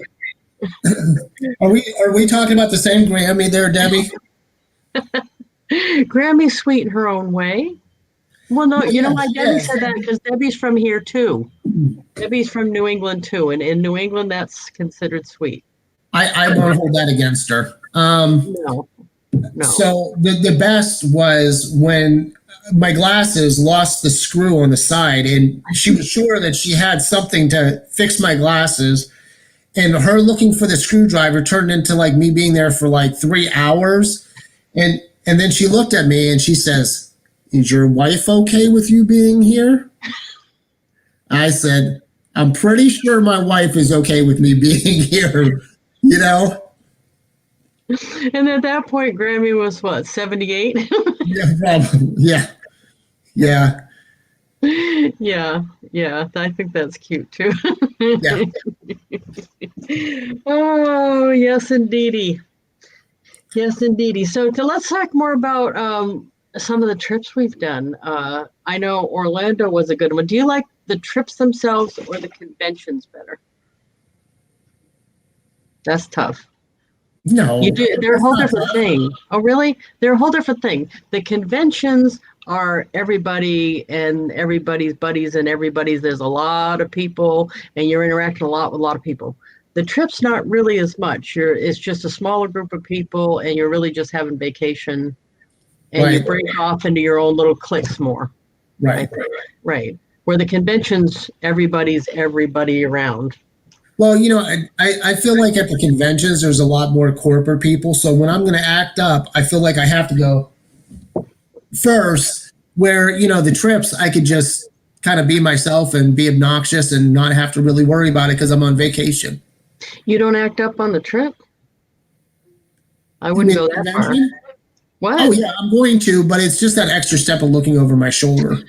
Are we talking about the same Grammy there, Debbie? Grammy's sweet in her own way. Well, no, why Debbie said that? Because Debbie's from here too. Debbie's from New England too, and in New England, that's considered sweet. I won't hold that against her. No. So the best was when my glasses lost the screw on the side, and she was sure that she had something to fix my glasses, and her looking for the screwdriver turned into like me being there for like 3 hours, and then she looked at me and she says, "Is your wife okay with you being here?" I said, "I'm pretty sure my wife is okay with me being here." And at that point, Grammy was what, 78? Yeah, probably. Yeah. Yeah, yeah, I think that's cute too. Yeah. Oh, yes, indeedy. Yes, indeedy. So let's talk more about some of the trips we've done. I know Orlando was a good one. Do you like the trips themselves or the conventions better? That's tough. You No, do. They're a that's whole not different tough. thing. Oh, really? They're a whole different thing. The conventions are everybody and everybody's buddies and everybody's. There's a lot of people, and you're interacting a lot with a lot of people. The trip's not really as much. It's just a smaller group of people, and you're really just having vacation, and you Right, break off into your own little cliques more. I right. think. Right. Where the conventions, everybody's everybody around. Well, I feel like at the conventions, there's a lot more corporate people. So when I'm going to act up, I feel like I have to go first, where, the trips, I could just kind of be myself and be obnoxious and not have to really worry about it because I'm on vacation. You don't act up on the trip? I You wouldn't mean go the that far. convention? Oh, What? yeah, I'm going to, but it's just that extra step of looking over my shoulder.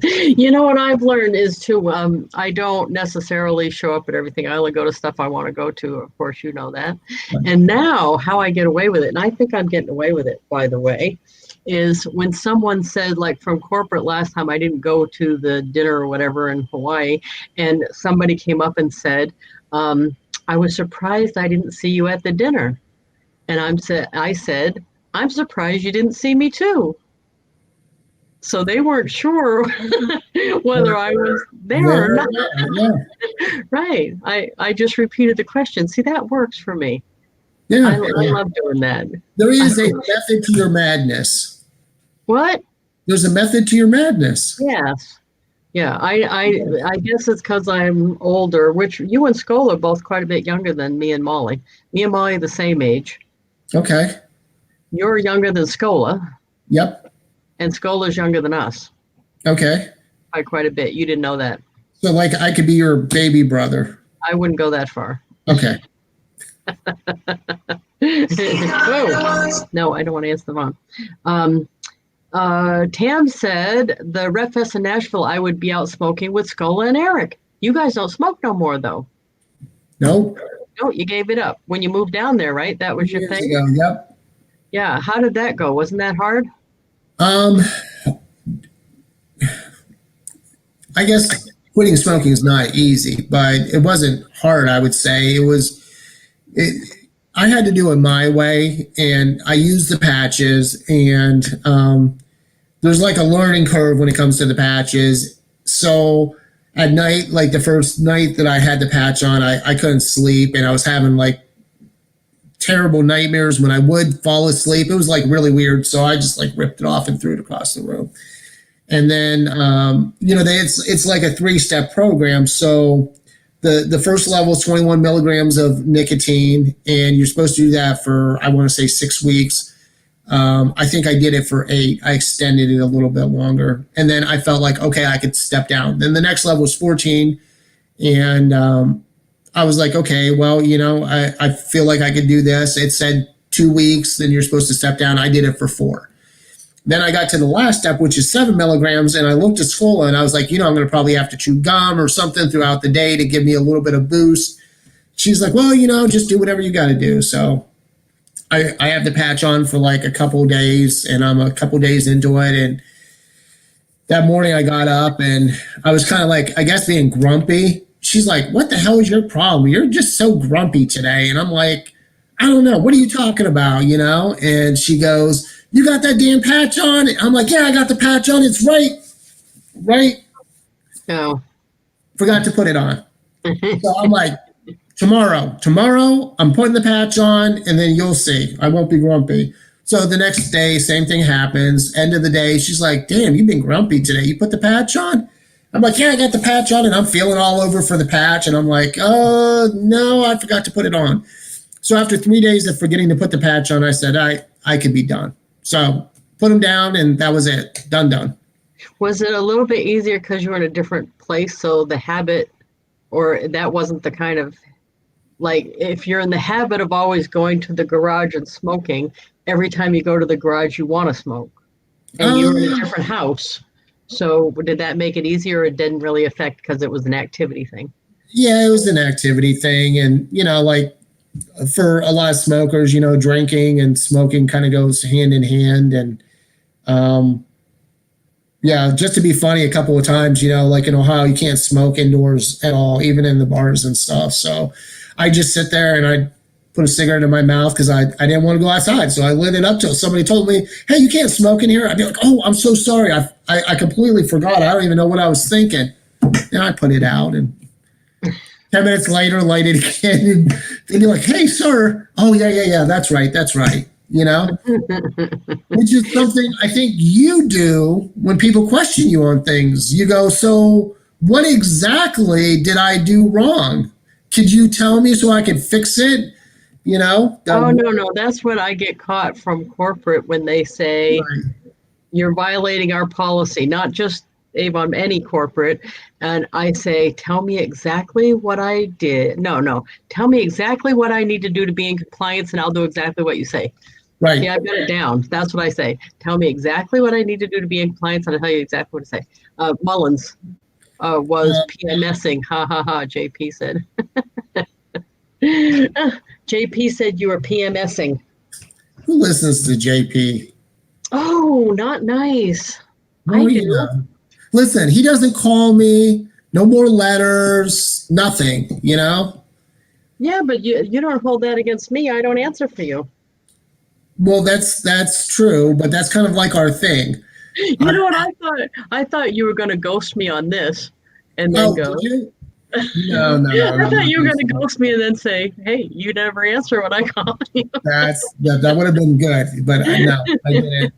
You know what I've learned is to I don't necessarily show up at everything. I only go to stuff I want to go to. Of course, you know that. And now how I get away with it, and I think I'm getting away with it, by the way, is when someone said, like from corporate last time, I didn't go to the dinner or whatever in Hawaii, and somebody came up and said, I was surprised I didn't see you at the dinner. And I said, I'm surprised you didn't see me too. So they weren't sure whether I was there or There, not. yeah, Right. I just repeated the question. See, that works for me. I yeah. love doing that. There I is a don't, method to your madness. what? There's a method to your madness. Yes. Yeah. I guess it's because I'm older, which you and Scola are both quite a bit younger than me and Molly. Me and Molly are the same age. Okay. You're younger than Scola, Yep. and Scola's younger than us Okay. by quite a bit. You didn't know that. So, like, I could be your baby brother. I wouldn't go that far. Okay. Whoa. No, I don't want to answer the phone. Tam said the Rep Fest in Nashville, I would be out smoking with Scola and Eric. You guys don't smoke no more, though. Nope. No, you gave it up when you moved down there, right? That was your Years thing. ago. Yep. Yeah. How did that go? Wasn't that hard? Um, I guess quitting smoking is not easy, but it wasn't hard. I would say it was. I had to do it my way, and I used the patches, and there's like a learning curve when it comes to the patches. So at night, like the first night that I had the patch on, I couldn't sleep, and I was having like terrible nightmares when I would fall asleep. It was like really weird. So I just like ripped it off and threw it across the room. And then it's like a 3-step program. So the first level is 21 milligrams of nicotine, and you're supposed to do that for, I want to say, 6 weeks. I think I did it for 8. I extended it a little bit longer, and then I felt like, okay, I could step down. Then the next level was 14, and I was like, okay, well, I feel like I could do this. It said 2 weeks, then you're supposed to step down. I did it for 4. Then I got to the last step, which is 7 milligrams, and I looked at Scola, and I was like, I'm going to probably have to chew gum or something throughout the day to give me a little bit of boost. She's like, well, just do whatever you got to do. So I have the patch on for like a couple of days, and I'm a couple of days into it. And that morning I got up, and I was kind of like, I guess, being grumpy. She's like, what the hell is your problem? You're just so grumpy today. And I'm like, I don't know. What are you talking about? And she goes, you got that damn patch on? I'm like, yeah, I got the patch on. It's right. No. Forgot to put it on. So I'm like, tomorrow, I'm putting the patch on, and then you'll see. I won't be grumpy. So the next day, same thing happens. End of the day, she's like, damn, you've been grumpy today. You put the patch on? I'm like, yeah, I got the patch on, and I'm feeling all over for the patch. And I'm like, no, I forgot to put it on. So after 3 days of forgetting to put the patch on, I said, I could be done. So put them down, and that was it. Done. Was it a little bit easier because you were in a different place? So the habit, or that wasn't the kind of, like, if you're in the habit of always going to the garage and smoking, every time you go to the garage, you want to smoke. And you're in a different house. So did that make it easier, or it didn't really affect because it was an activity thing? Yeah, it was an activity thing. And, like for a lot of smokers, drinking and smoking kind of goes hand in hand. And um, yeah, just to be funny, a couple of times, like in Ohio, you can't smoke indoors at all, even in the bars and stuff. So I just sit there and I put a cigarette in my mouth because I didn't want to go outside. So I lit it up till somebody told me, hey, you can't smoke in here. I'd be like, oh, I'm so sorry. I completely forgot. I don't even know what I was thinking. And I put it out, and 10 minutes later, light it again. And they'd be like, hey, sir. Oh, yeah. That's right. Which is something I think you do when people question you on things. You go, so what exactly did I do wrong? Could you tell me so I could fix it? Oh, no. That's when I get caught from corporate when they say, Right. you're violating our policy, not just Avon, any corporate. And I say, tell me exactly what I did. No, tell me exactly what I need to do to be in compliance, and I'll do exactly what you say. Right. Yeah, I've got it down. That's what I say. Tell me exactly what I need to do to be in compliance, and I'll tell you exactly what to say. Mullins was PMSing. Ha ha ha, JP said. JP said you were PMSing. Who listens to JP? Oh, not nice. Oh, I do. Listen, he doesn't call me. No more letters. Nothing. Yeah, but you don't hold that against me. I don't answer for you. Well, that's true, but that's kind of like our thing. You know what I thought? I thought you were going to ghost me on this, and then Oh, go. did you? No. I thought you were going to ghost me and then say, "Hey, you never answer when I call you." That would have been good, but no, I didn't.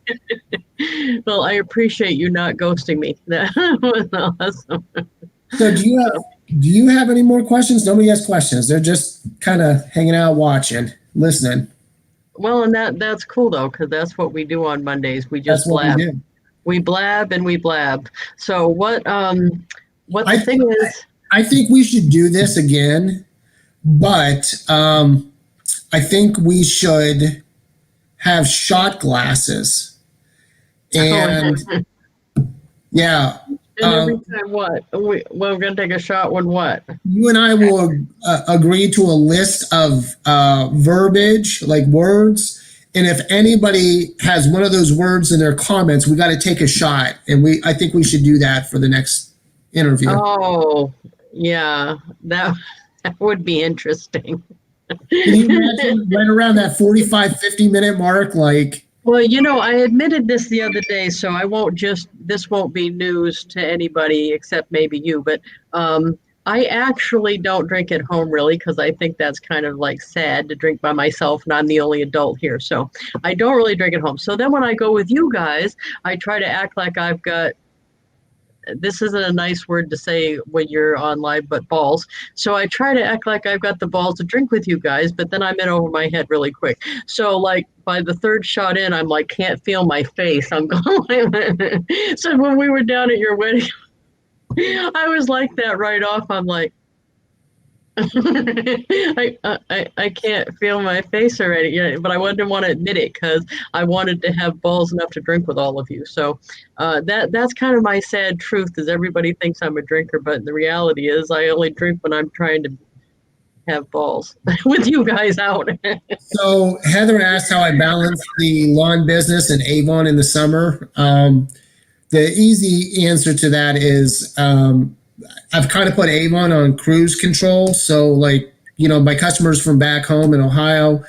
Well, I appreciate you not ghosting me. That was awesome. So do you have any more questions? Nobody has questions. They're just kind of hanging out, watching, listening. Well, and that's cool though, because that's what we do on Mondays. We just That's what blab. we do. We blab and we blab. So what I the thing is, I think we should do this again, but I think we should have shot glasses. And yeah, and every time what? We're going to take a shot when what? you and I will agree to a list of verbiage, like words. And if anybody has one of those words in their comments, we got to take a shot. And I think we should do that for the next interview. Oh, yeah, that would be interesting. Can you imagine right around that 45, 50-minute mark? Like, Well, I admitted this the other day, so this won't be news to anybody except maybe you, but I actually don't drink at home really because I think that's kind of like sad to drink by myself and I'm the only adult here. So I don't really drink at home. So then when I go with you guys, I try to act like I've got, this isn't a nice word to say when you're on live, but balls. So I try to act like I've got the balls to drink with you guys, but then I'm in over my head really quick. So like by the third shot in, I'm like, can't feel my face. I'm going. So when we were down at your wedding, I was like that right off. I'm like, I can't feel my face already. Yeah, but I didn't want to admit it because I wanted to have balls enough to drink with all of you. So that's kind of my sad truth is everybody thinks I'm a drinker, but the reality is I only drink when I'm trying to have balls with you guys out. so Heather asked how I balance the lawn business and Avon in the summer. The easy answer to that is I've kind of put Avon on cruise control. So like, my customers from back home in Ohio,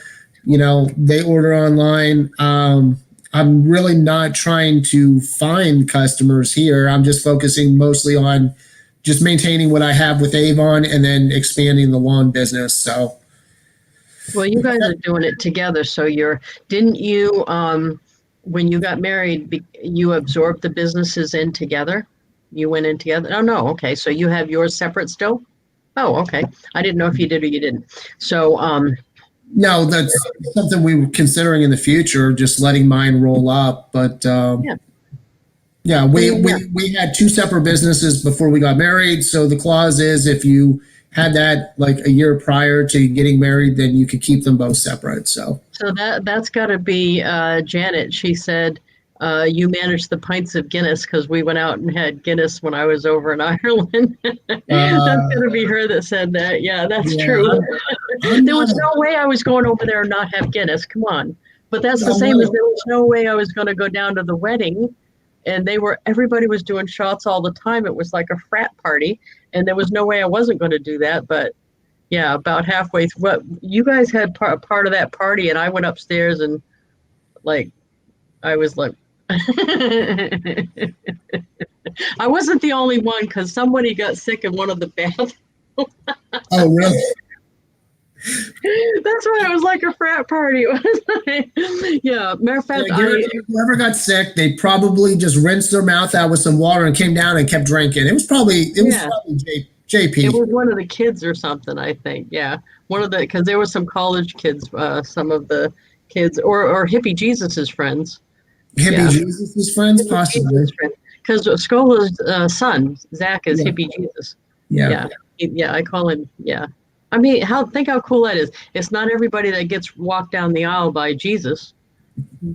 they order online. I'm really not trying to find customers here. I'm just focusing mostly on just maintaining what I have with Avon and then expanding the lawn business. So, Well, you guys are doing it together. So didn't you, when you got married, you absorbed the businesses in together? You went in together? Oh, no. Okay. So you have yours separate still? Oh, okay. I didn't know if you did or you didn't. So, no, that's something we were considering in the future, just letting mine roll up. But yeah, we had two separate businesses before we got married. So the clause is if you had that like a year prior to getting married, then you could keep them both separate. So that's got to be Janet. She said you managed the pints of Guinness because we went out and had Guinness when I was over in Ireland. That's going to be her that said that. Yeah, that's Yeah, true. I'm There not was a, no way I was going over there and not have Guinness. Come on. But that's the I'm same as not there was no way I was going to go down to the wedding. And everybody was doing shots all the time. It was like a frat party. And there was no way I wasn't going to do that. But yeah, about halfway through, what you guys had part of that party, and I went upstairs and like, I was like, I wasn't the only one because somebody got sick in one of the bathrooms. oh, really? That's why it was like a frat party. It was like, yeah, matter of fact, Whoever got sick, they probably just rinsed their mouth out with some water and came down and kept drinking. It was probably JP. it was one of the kids or something, I think. Yeah, one of the because there were some college kids, some of the kids, or Hippie Jesus's friends. Hippie Yeah. Jesus' friends, possibly. Because Scola's son, Zach, is Yeah. Hippie Jesus. Yeah. Yeah, I call him. Yeah, I mean, think how cool that is. It's not everybody that gets walked down the aisle by Jesus.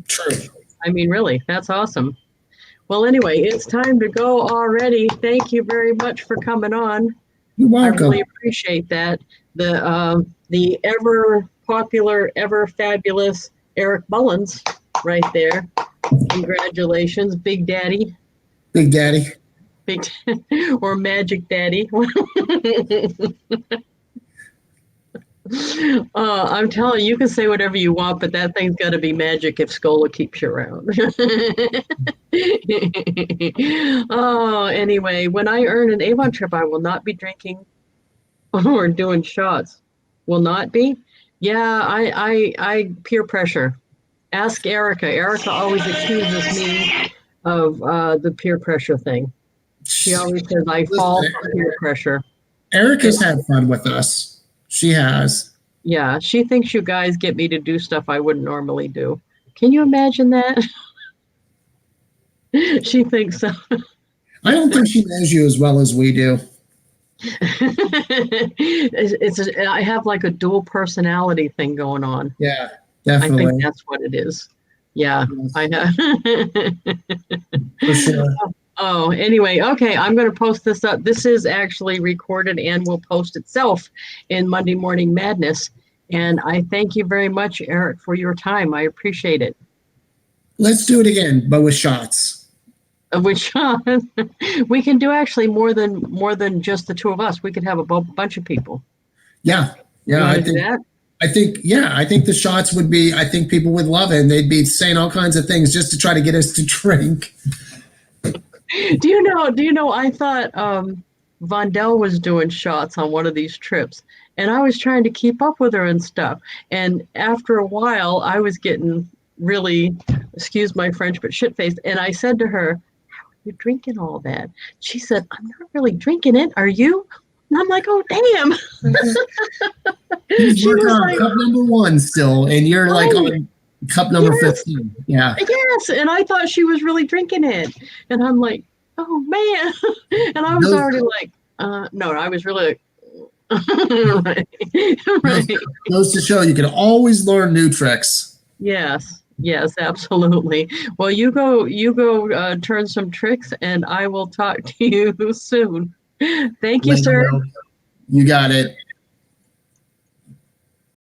True. I mean, really, that's awesome. Well, anyway, it's time to go already. Thank you very much for coming on. You're welcome. I really appreciate that. The ever popular, ever fabulous Eric Mullins, right there. Congratulations, Big Daddy. Big Daddy. Or Magic Daddy. I'm telling you, you can say whatever you want, but that thing's got to be magic if Scola keeps you around. Oh, anyway, when I earn an Avon trip, I will not be drinking or doing shots. Will not be? Yeah, I peer pressure. Ask Erica. Erica always accuses me of the peer pressure thing. She always says I fall for peer pressure. Erica's had fun with us. She has. Yeah, she thinks you guys get me to do stuff I wouldn't normally do. Can you imagine that? She thinks so. I don't think she knows you as well as we do. I have like a dual personality thing going on. Yeah, I definitely. think that's what it is. Yeah, Yes. I have. For sure. Oh, anyway, okay, I'm going to post this up. This is actually recorded and will post itself in Monday Morning Madness. And I thank you very much, Eric, for your time. I appreciate it. Let's do it again, but with shots. Which we can do actually more than just the two of us. We could have a bunch of people. Yeah, You yeah. wanna I do think. that? I think the shots would be. I think people would love it, and they'd be saying all kinds of things just to try to get us to drink. Do you know, I thought Vondell was doing shots on one of these trips, and I was trying to keep up with her and stuff. And after a while, I was getting really, excuse my French, but shit-faced. And I said to her, "How are you drinking all that?" She said, "I'm not really drinking it. Are you?" And I'm like, "Oh, damn." He's working on cup number 1 still, and you're like on cup number 15. Yeah. Yes, and I thought she was really drinking it, and I'm like, "Oh man!" And I was already like, "No, I was really." Right. Goes to show you can always learn new tricks. Yes, absolutely. Well, you go turn some tricks, and I will talk to you soon. Thank you, sir. You got it.